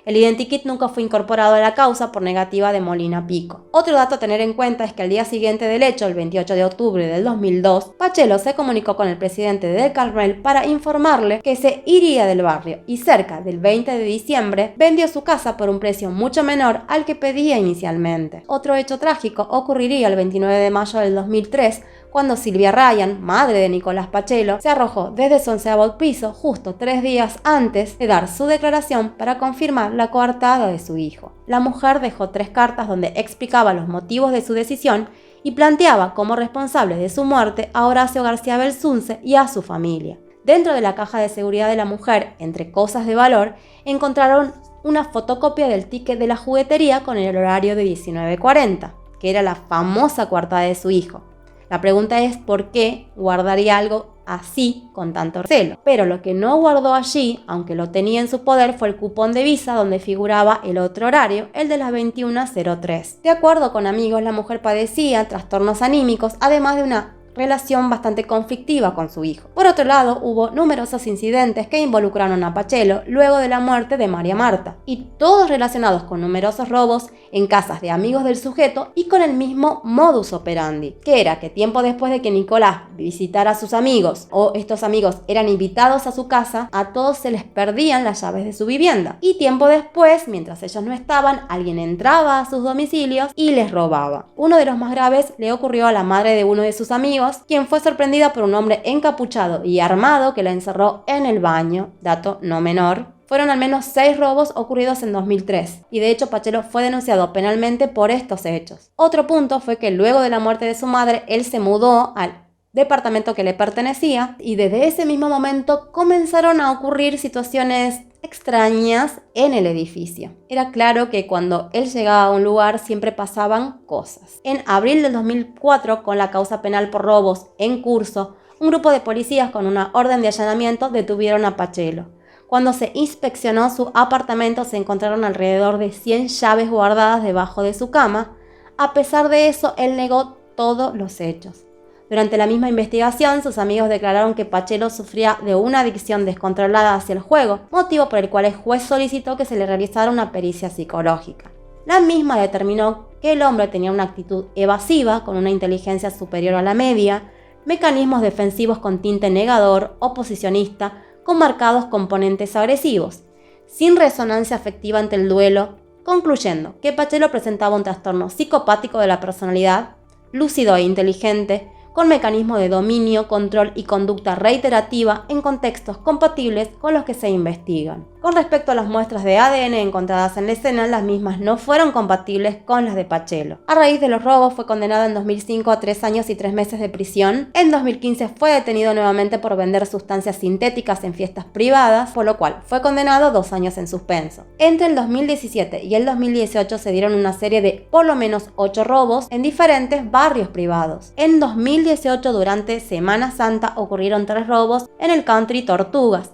El identikit nunca fue incorporado a la causa por negativa de Molina Pico. Otro dato a tener en cuenta es que al día siguiente del hecho, el 28 de octubre del 2002, Pachelo se comunicó con el presidente del Carmel para informarle que se iría del barrio y cerca del 20 de diciembre vendió su casa por un precio mucho menor al que pedía inicialmente. Otro hecho trágico ocurriría el 29 de mayo del 2003, cuando Silvia Ryan, madre de Nicolás Pachelo, se arrojó desde su 11º piso justo 3 días antes de dar su declaración para confirmar la coartada de su hijo. La mujer dejó 3 cartas donde explicaba los motivos de su decisión y planteaba como responsables de su muerte a Horacio García Belsunce y a su familia. Dentro de la caja de seguridad de la mujer, entre cosas de valor, encontraron una fotocopia del ticket de la juguetería con el horario de 19:40, que era la famosa coartada de su hijo. La pregunta es por qué guardaría algo así con tanto recelo. Pero lo que no guardó allí, aunque lo tenía en su poder, fue el cupón de Visa donde figuraba el otro horario, el de las 21:03. De acuerdo con amigos, la mujer padecía trastornos anímicos, además de una relación bastante conflictiva con su hijo. Por otro lado, hubo numerosos incidentes que involucraron a Pachelo luego de la muerte de María Marta, y todos relacionados con numerosos robos en casas de amigos del sujeto y con el mismo modus operandi, que era que tiempo después de que Nicolás visitara a sus amigos o estos amigos eran invitados a su casa, a todos se les perdían las llaves de su vivienda, y tiempo después, mientras ellos no estaban, alguien entraba a sus domicilios y les robaba. Uno de los más graves le ocurrió a la madre de uno de sus amigos, quien fue sorprendida por un hombre encapuchado y armado que la encerró en el baño, dato no menor. Fueron al menos 6 robos ocurridos en 2003, y de hecho Pachelo fue denunciado penalmente por estos hechos. Otro punto fue que luego de la muerte de su madre, él se mudó al departamento que le pertenecía, y desde ese mismo momento comenzaron a ocurrir situaciones extrañas en el edificio. Era claro que cuando él llegaba a un lugar siempre pasaban cosas. En abril del 2004, con la causa penal por robos en curso, un grupo de policías con una orden de allanamiento detuvieron a Pachelo. Cuando se inspeccionó su apartamento se encontraron alrededor de 100 llaves guardadas debajo de su cama. A pesar de eso, él negó todos los hechos. Durante la misma investigación, sus amigos declararon que Pachelo sufría de una adicción descontrolada hacia el juego, motivo por el cual el juez solicitó que se le realizara una pericia psicológica. La misma determinó que el hombre tenía una actitud evasiva, con una inteligencia superior a la media, mecanismos defensivos con tinte negador, oposicionista, con marcados componentes agresivos, sin resonancia afectiva ante el duelo, concluyendo que Pachelo presentaba un trastorno psicopático de la personalidad, lúcido e inteligente, con mecanismos de dominio, control y conducta reiterativa en contextos compatibles con los que se investigan. Con respecto a las muestras de ADN encontradas en la escena, las mismas no fueron compatibles con las de Pachelo. A raíz de los robos fue condenado en 2005 a 3 años y 3 meses de prisión. En 2015 fue detenido nuevamente por vender sustancias sintéticas en fiestas privadas, por lo cual fue condenado a 2 años en suspenso. Entre el 2017 y el 2018 se dieron una serie de por lo menos 8 robos en diferentes barrios privados. En 2018, durante Semana Santa, ocurrieron 3 robos en el country Tortugas,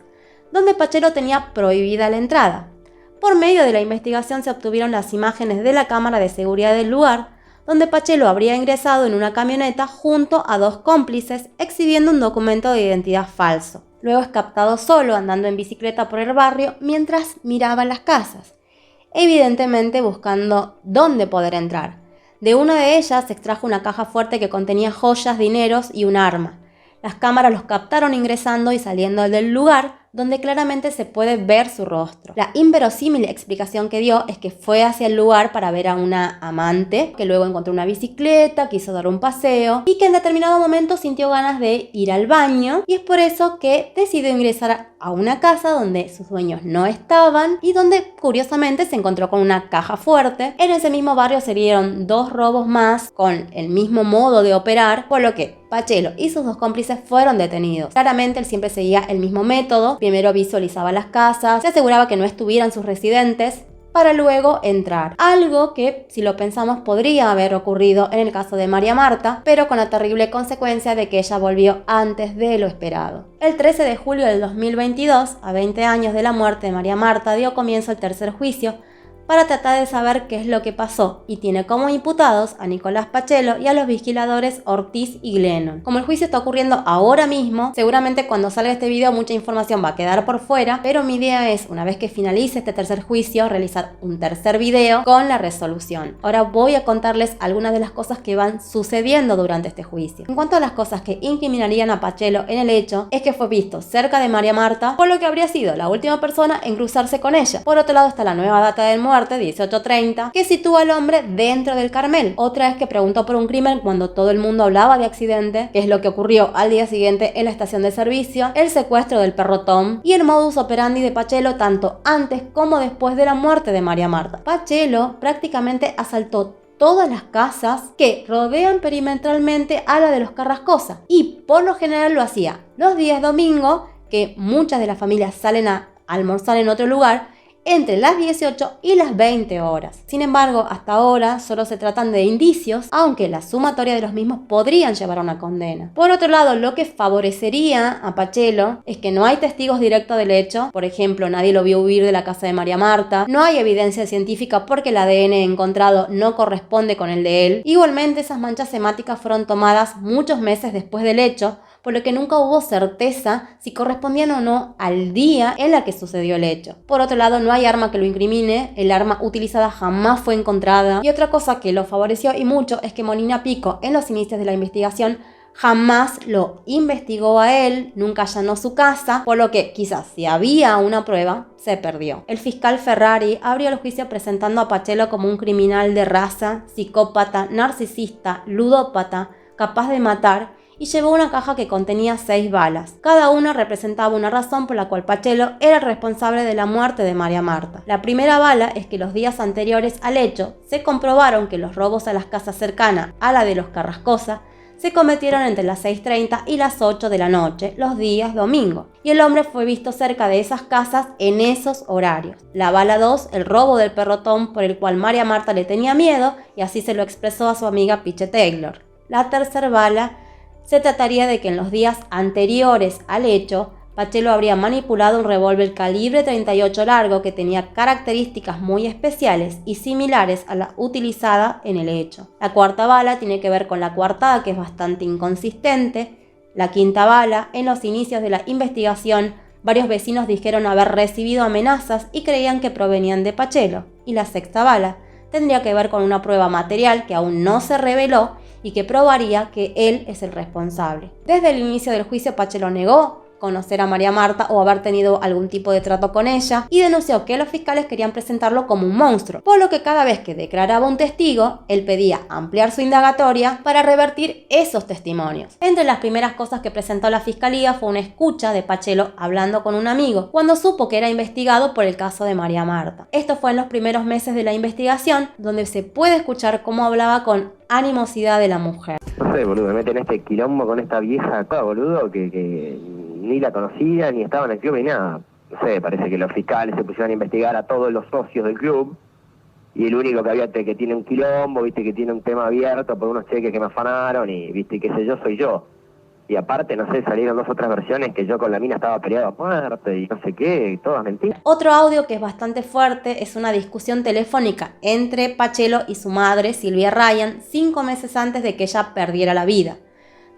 donde Pachelo tenía prohibida la entrada. Por medio de la investigación se obtuvieron las imágenes de la cámara de seguridad del lugar, donde Pachelo habría ingresado en una camioneta junto a 2 cómplices exhibiendo un documento de identidad falso. Luego es captado solo andando en bicicleta por el barrio mientras miraba las casas, evidentemente buscando dónde poder entrar. De una de ellas se extrajo una caja fuerte que contenía joyas, dineros y un arma. Las cámaras los captaron ingresando y saliendo del lugar, donde claramente se puede ver su rostro. La inverosímil explicación que dio es que fue hacia el lugar para ver a una amante, que luego encontró una bicicleta, quiso dar un paseo y que en determinado momento sintió ganas de ir al baño, y es por eso que decidió ingresar a una casa donde sus dueños no estaban y donde curiosamente se encontró con una caja fuerte. En ese mismo barrio se dieron 2 robos más con el mismo modo de operar, por lo que Pachelo y sus 2 cómplices fueron detenidos. Claramente él siempre seguía el mismo método. Primero visualizaba las casas, se aseguraba que no estuvieran sus residentes para luego entrar. Algo que, si lo pensamos, podría haber ocurrido en el caso de María Marta, pero con la terrible consecuencia de que ella volvió antes de lo esperado. El 13 de julio del 2022, a 20 años de la muerte de María Marta, dio comienzo el tercer juicio, para tratar de saber qué es lo que pasó y tiene como imputados a Nicolás Pachelo y a los vigiladores Ortiz y Glennon. Como el juicio está ocurriendo ahora mismo, seguramente cuando salga este video mucha información va a quedar por fuera, pero mi idea es, una vez que finalice este tercer juicio, realizar un tercer video con la resolución. Ahora voy a contarles algunas de las cosas que van sucediendo durante este juicio. En cuanto a las cosas que incriminarían a Pachelo en el hecho, es que fue visto cerca de María Marta, por lo que habría sido la última persona en cruzarse con ella. Por otro lado está la nueva data de muerte, 1830, que sitúa al hombre dentro del Carmel. Otra es que preguntó por un crimen cuando todo el mundo hablaba de accidente, que es lo que ocurrió al día siguiente en la estación de servicio, el secuestro del perro Tom y el modus operandi de Pachelo tanto antes como después de la muerte de María Marta. Pachelo prácticamente asaltó todas las casas que rodean perimetralmente a la de los Carrascosa y por lo general lo hacía los días domingo, que muchas de las familias salen a almorzar en otro lugar, entre las 18 y las 20 horas. Sin embargo, hasta ahora solo se tratan de indicios, aunque la sumatoria de los mismos podrían llevar a una condena. Por otro lado, lo que favorecería a Pachelo es que no hay testigos directos del hecho. Por ejemplo, nadie lo vio huir de la casa de María Marta. No hay evidencia científica porque el ADN encontrado no corresponde con el de él. Igualmente, esas manchas semáticas fueron tomadas muchos meses después del hecho, por lo que nunca hubo certeza si correspondían o no al día en el que sucedió el hecho. Por otro lado, no hay arma que lo incrimine, el arma utilizada jamás fue encontrada. Y otra cosa que lo favoreció y mucho es que Molina Pico, en los inicios de la investigación, jamás lo investigó a él, nunca allanó su casa, por lo que quizás si había una prueba, se perdió. El fiscal Ferrari abrió el juicio presentando a Pachelo como un criminal de raza, psicópata, narcisista, ludópata, capaz de matar, y llevó una caja que contenía 6 balas. Cada una representaba una razón por la cual Pachelo era el responsable de la muerte de María Marta. La primera bala es que los días anteriores al hecho se comprobaron que los robos a las casas cercanas a la de los Carrascosa se cometieron entre las 6:30 y las 8 de la noche, los días domingo, y el hombre fue visto cerca de esas casas en esos horarios. La bala 2, el robo del perro Tom, por el cual María Marta le tenía miedo, y así se lo expresó a su amiga Piche Taylor. La tercera bala se trataría de que en los días anteriores al hecho, Pachelo habría manipulado un revólver calibre 38 largo que tenía características muy especiales y similares a la utilizada en el hecho. La cuarta bala tiene que ver con la coartada, que es bastante inconsistente. La quinta bala, en los inicios de la investigación, varios vecinos dijeron haber recibido amenazas y creían que provenían de Pachelo. Y la sexta bala tendría que ver con una prueba material que aún no se reveló y que probaría que él es el responsable. Desde el inicio del juicio, Pachelo negó conocer a María Marta o haber tenido algún tipo de trato con ella y denunció que los fiscales querían presentarlo como un monstruo, por lo que cada vez que declaraba un testigo, él pedía ampliar su indagatoria para revertir esos testimonios. Entre las primeras cosas que presentó la fiscalía fue una escucha de Pachelo hablando con un amigo cuando supo que era investigado por el caso de María Marta. Esto fue en los primeros meses de la investigación, donde se puede escuchar cómo hablaba con animosidad de la mujer. No sé, boludo, me meten este quilombo con esta vieja acá, boludo, que ni la conocía, ni estaba en el club, ni nada. No sé, parece que los fiscales se pusieron a investigar a todos los socios del club, y el único que había que tiene un quilombo, viste, que tiene un tema abierto por unos cheques que me afanaron, y viste, qué sé yo, soy yo. Y aparte, no sé, salieron 2 otras versiones que yo con la mina estaba peleado a muerte y no sé qué, todas mentiras. Otro audio que es bastante fuerte es una discusión telefónica entre Pachelo y su madre, Silvia Ryan, 5 meses antes de que ella perdiera la vida,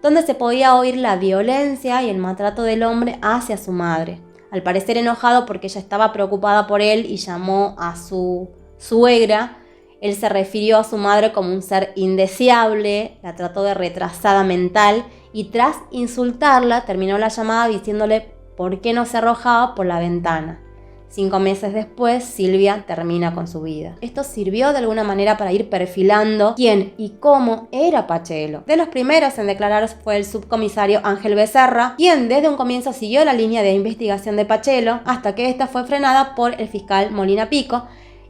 donde se podía oír la violencia y el maltrato del hombre hacia su madre. Al parecer enojado porque ella estaba preocupada por él y llamó a su suegra, él se refirió a su madre como un ser indeseable, la trató de retrasada mental y tras insultarla terminó la llamada diciéndole por qué no se arrojaba por la ventana. 5 meses después, Silvia termina con su vida. Esto sirvió de alguna manera para ir perfilando quién y cómo era Pachelo. De los primeros en declarar fue el subcomisario Ángel Becerra, quien desde un comienzo siguió la línea de investigación de Pachelo hasta que esta fue frenada por el fiscal Molina Pico,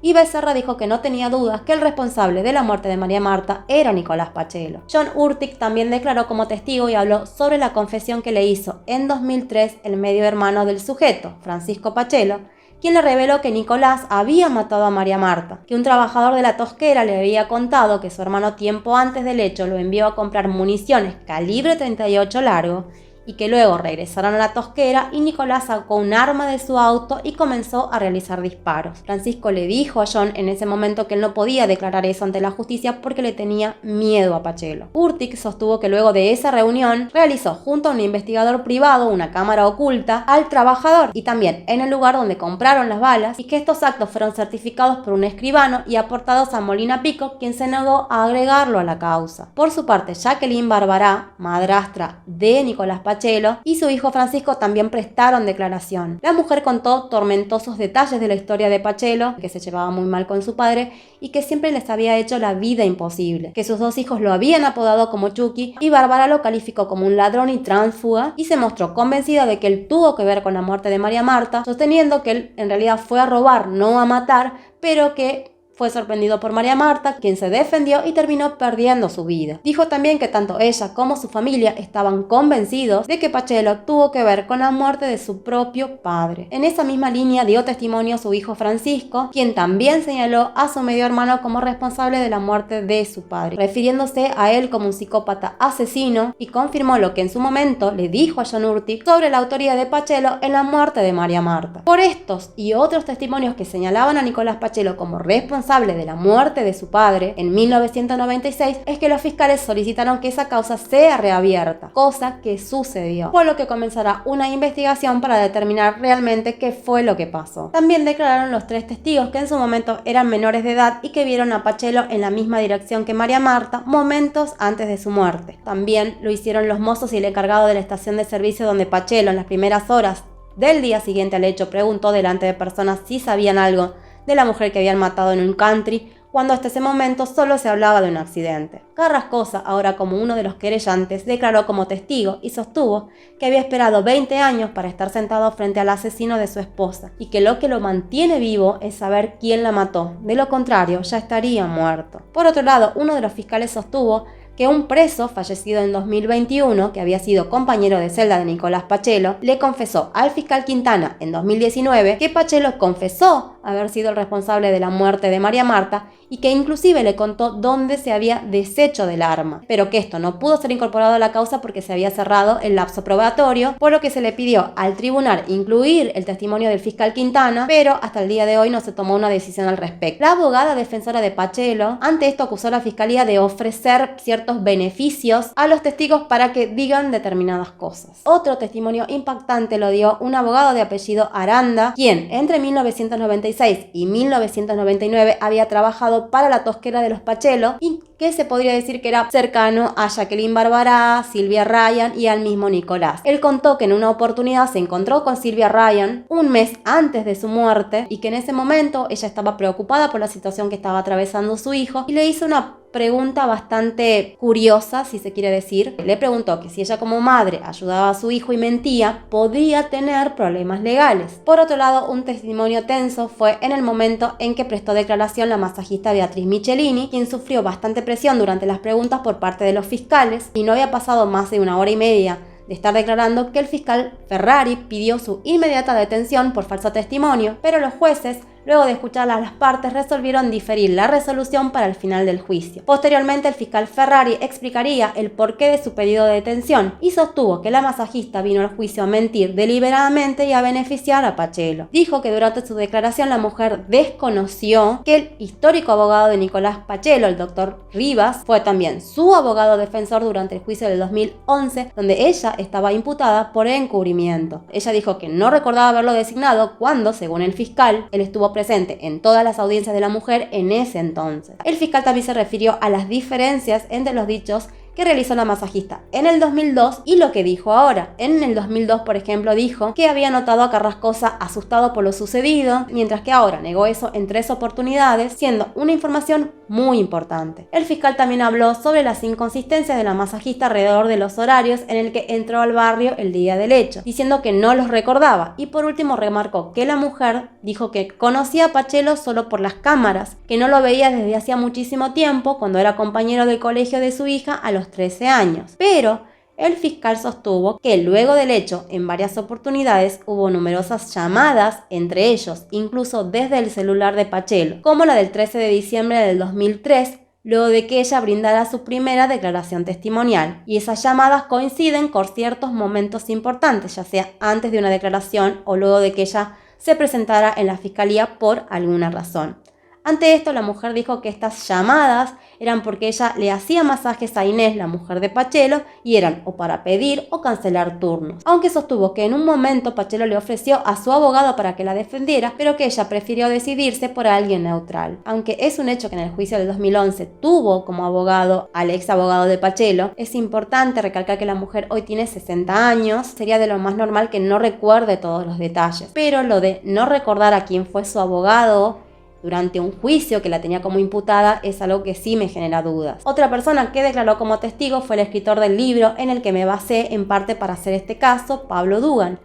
y Becerra dijo que no tenía dudas que el responsable de la muerte de María Marta era Nicolás Pachelo. John Urtic también declaró como testigo y habló sobre la confesión que le hizo en 2003 el medio hermano del sujeto, Francisco Pachelo, quien le reveló que Nicolás había matado a María Marta, que un trabajador de la tosquera le había contado que su hermano tiempo antes del hecho lo envió a comprar municiones calibre 38 largo y que luego regresaron a la Tosquera y Nicolás sacó un arma de su auto y comenzó a realizar disparos. Francisco le dijo a John en ese momento que él no podía declarar eso ante la justicia porque le tenía miedo a Pachelo. Urtich sostuvo que luego de esa reunión realizó junto a un investigador privado una cámara oculta al trabajador y también en el lugar donde compraron las balas, y que estos actos fueron certificados por un escribano y aportados a Molina Pico, quien se negó a agregarlo a la causa. Por su parte, Jacqueline Barbará, madrastra de Nicolás Pachelo, y su hijo Francisco también prestaron declaración. La mujer contó tormentosos detalles de la historia de Pachelo, que se llevaba muy mal con su padre y que siempre les había hecho la vida imposible, que sus dos hijos lo habían apodado como Chucky, y Bárbara lo calificó como un ladrón y tránsfuga, y se mostró convencida de que él tuvo que ver con la muerte de María Marta, sosteniendo que él en realidad fue a robar, no a matar, pero que fue sorprendido por María Marta, quien se defendió y terminó perdiendo su vida. Dijo también que tanto ella como su familia estaban convencidos de que Pachelo tuvo que ver con la muerte de su propio padre. En esa misma línea dio testimonio su hijo Francisco, quien también señaló a su medio hermano como responsable de la muerte de su padre, refiriéndose a él como un psicópata asesino, y confirmó lo que en su momento le dijo a John Urtich sobre la autoría de Pachelo en la muerte de María Marta. Por estos y otros testimonios que señalaban a Nicolás Pachelo como responsable de la muerte de su padre en 1996 es que los fiscales solicitaron que esa causa sea reabierta, cosa que sucedió, por lo que comenzará una investigación para determinar realmente qué fue lo que pasó. También declararon los 3 testigos que en su momento eran menores de edad y que vieron a Pachelo en la misma dirección que María Marta momentos antes de su muerte. También lo hicieron los mozos y el encargado de la estación de servicio donde Pachelo en las primeras horas del día siguiente al hecho preguntó delante de personas si sabían algo de la mujer que habían matado en un country, cuando hasta ese momento solo se hablaba de un accidente. Carrascosa, ahora como uno de los querellantes, declaró como testigo y sostuvo que había esperado 20 años para estar sentado frente al asesino de su esposa y que lo mantiene vivo es saber quién la mató, de lo contrario ya estaría muerto. Por otro lado, uno de los fiscales sostuvo que un preso fallecido en 2021, que había sido compañero de celda de Nicolás Pachelo, le confesó al fiscal Quintana en 2019 que Pachelo confesó haber sido el responsable de la muerte de María Marta y que inclusive le contó dónde se había deshecho del arma, pero que esto no pudo ser incorporado a la causa porque se había cerrado el lapso probatorio, por lo que se le pidió al tribunal incluir el testimonio del fiscal Quintana, pero hasta el día de hoy no se tomó una decisión al respecto. La abogada defensora de Pachelo ante esto acusó a la fiscalía de ofrecer ciertos beneficios a los testigos para que digan determinadas cosas. Otro testimonio impactante lo dio un abogado de apellido Aranda, quien entre 1996 y 1999 había trabajado para la Tosquera de los Pachelo y que se podría decir que era cercano a Jacqueline Barbará, Silvia Ryan y al mismo Nicolás. Él contó que en una oportunidad se encontró con Silvia Ryan un mes antes de su muerte y que en ese momento ella estaba preocupada por la situación que estaba atravesando su hijo y le hizo una pregunta bastante curiosa, si se quiere decir. Le preguntó que si ella como madre ayudaba a su hijo y mentía, podía tener problemas legales. Por otro lado, un testimonio tenso fue en el momento en que prestó declaración la masajista Beatriz Michelini, quien sufrió bastante presión durante las preguntas por parte de los fiscales y no había pasado más de 1 hora y media de estar declarando que el fiscal Ferrari pidió su inmediata detención por falso testimonio, pero los jueces, luego de escuchar a las partes, resolvieron diferir la resolución para el final del juicio. Posteriormente, el fiscal Ferrari explicaría el porqué de su pedido de detención y sostuvo que la masajista vino al juicio a mentir deliberadamente y a beneficiar a Pachelo. Dijo que durante su declaración la mujer desconoció que el histórico abogado de Nicolás Pachelo, el doctor Rivas, fue también su abogado defensor durante el juicio del 2011, donde ella estaba imputada por encubrimiento. Ella dijo que no recordaba haberlo designado cuando, según el fiscal, él estuvo presente en todas las audiencias de la mujer en ese entonces. El fiscal también se refirió a las diferencias entre los dichos que realizó la masajista en el 2002 y lo que dijo ahora. En el 2002, por ejemplo, dijo que había notado a Carrascosa asustado por lo sucedido, mientras que ahora negó eso en 3 oportunidades, siendo una información muy importante. El fiscal también habló sobre las inconsistencias de la masajista alrededor de los horarios en el que entró al barrio el día del hecho, diciendo que no los recordaba, y por último remarcó que la mujer dijo que conocía a Pachelo solo por las cámaras, que no lo veía desde hacía muchísimo tiempo cuando era compañero del colegio de su hija a los 13 años, pero el fiscal sostuvo que luego del hecho, en varias oportunidades, hubo numerosas llamadas entre ellos, incluso desde el celular de Pachelo, como la del 13 de diciembre del 2003, luego de que ella brindara su primera declaración testimonial. Y esas llamadas coinciden con ciertos momentos importantes, ya sea antes de una declaración o luego de que ella se presentara en la fiscalía por alguna razón. Ante esto, la mujer dijo que estas llamadas eran porque ella le hacía masajes a Inés, la mujer de Pachelo, y eran o para pedir o cancelar turnos. Aunque sostuvo que en un momento Pachelo le ofreció a su abogado para que la defendiera, pero que ella prefirió decidirse por alguien neutral. Aunque es un hecho que en el juicio del 2011 tuvo como abogado al ex abogado de Pachelo, es importante recalcar que la mujer hoy tiene 60 años, sería de lo más normal que no recuerde todos los detalles. Pero lo de no recordar a quién fue su abogado durante un juicio que la tenía como imputada es algo que sí me genera dudas. Otra persona que declaró como testigo fue el escritor del libro en el que me basé en parte para hacer este caso, Pablo Dugan,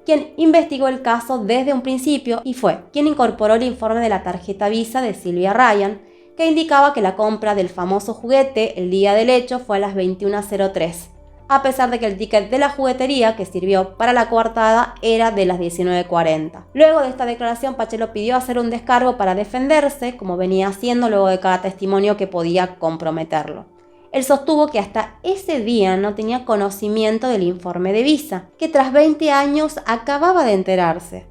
quien investigó el caso desde un principio y fue quien incorporó el informe de la tarjeta Visa de Sylvia Ryan, que indicaba que la compra del famoso juguete el día del hecho fue a las 21:03. A pesar de que el ticket de la juguetería que sirvió para la coartada era de las 19:40. Luego de esta declaración, Pachelo pidió hacer un descargo para defenderse, como venía haciendo luego de cada testimonio que podía comprometerlo. Él sostuvo que hasta ese día no tenía conocimiento del informe de Visa, que tras 20 años acababa de enterarse.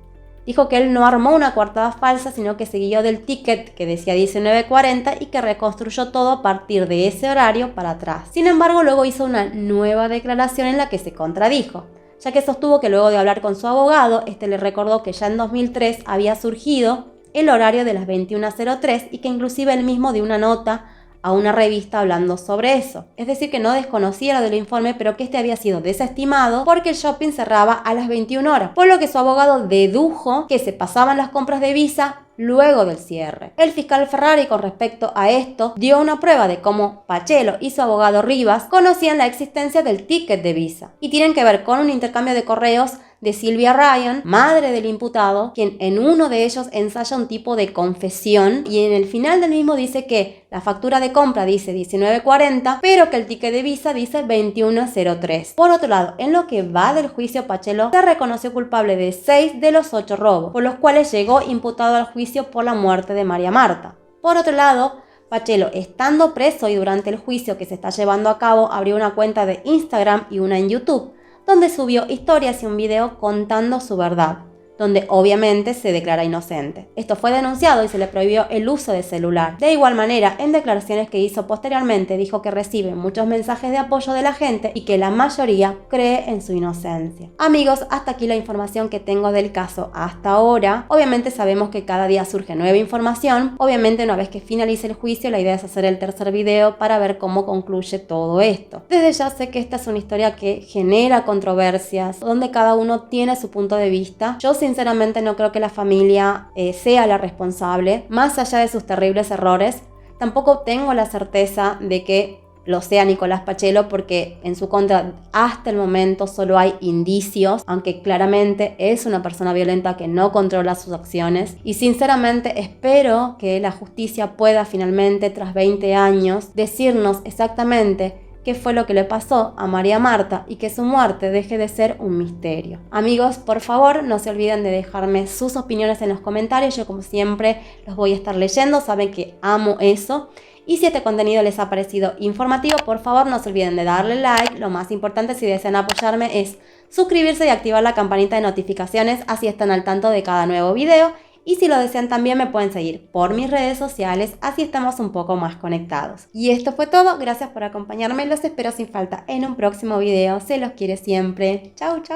Dijo que él no armó una coartada falsa, sino que se guió del ticket que decía 19:40 y que reconstruyó todo a partir de ese horario para atrás. Sin embargo, luego hizo una nueva declaración en la que se contradijo, ya que sostuvo que luego de hablar con su abogado, este le recordó que ya en 2003 había surgido el horario de las 21:03 y que inclusive él mismo dio una nota a una revista hablando sobre eso. Es decir, que no desconocía lo del informe, pero que este había sido desestimado porque el shopping cerraba a las 21 horas, por lo que su abogado dedujo que se pasaban las compras de Visa luego del cierre. El fiscal Ferrari, con respecto a esto, dio una prueba de cómo Pachelo y su abogado Rivas conocían la existencia del ticket de Visa, y tienen que ver con un intercambio de correos de Sylvia Ryan, madre del imputado, quien en uno de ellos ensaya un tipo de confesión y en el final del mismo dice que la factura de compra dice 19:40, pero que el ticket de Visa dice 21:03. Por otro lado, en lo que va del juicio, Pachelo se reconoció culpable de 6 de los 8 robos, por los cuales llegó imputado al juicio por la muerte de María Marta. Por otro lado, Pachelo, estando preso y durante el juicio que se está llevando a cabo, abrió una cuenta de Instagram y una en YouTube, donde subió historias y un video contando su verdad, donde obviamente se declara inocente. Esto fue denunciado y se le prohibió el uso de celular. De igual manera, en declaraciones que hizo posteriormente, dijo que recibe muchos mensajes de apoyo de la gente y que la mayoría cree en su inocencia. Amigos, hasta aquí la información que tengo del caso hasta ahora. Obviamente sabemos que cada día surge nueva información. Obviamente una vez que finalice el juicio, la idea es hacer el tercer video para ver cómo concluye todo esto. Desde ya sé que esta es una historia que genera controversias, donde cada uno tiene su punto de vista. Yo sinceramente no creo que la familia sea la responsable, más allá de sus terribles errores. Tampoco tengo la certeza de que lo sea Nicolás Pachelo, porque en su contra hasta el momento solo hay indicios, aunque claramente es una persona violenta que no controla sus acciones. Y sinceramente espero que la justicia pueda finalmente, tras 20 años, decirnos exactamente qué fue lo que le pasó a María Marta y que su muerte deje de ser un misterio. Amigos, por favor, no se olviden de dejarme sus opiniones en los comentarios. Yo, como siempre, los voy a estar leyendo. Saben que amo eso. Y si este contenido les ha parecido informativo, por favor no se olviden de darle like. Lo más importante, si desean apoyarme, es suscribirse y activar la campanita de notificaciones, así están al tanto de cada nuevo video. Y si lo desean también me pueden seguir por mis redes sociales, así estamos un poco más conectados. Y esto fue todo, gracias por acompañarme, los espero sin falta en un próximo video, se los quiere siempre. Chau, chau.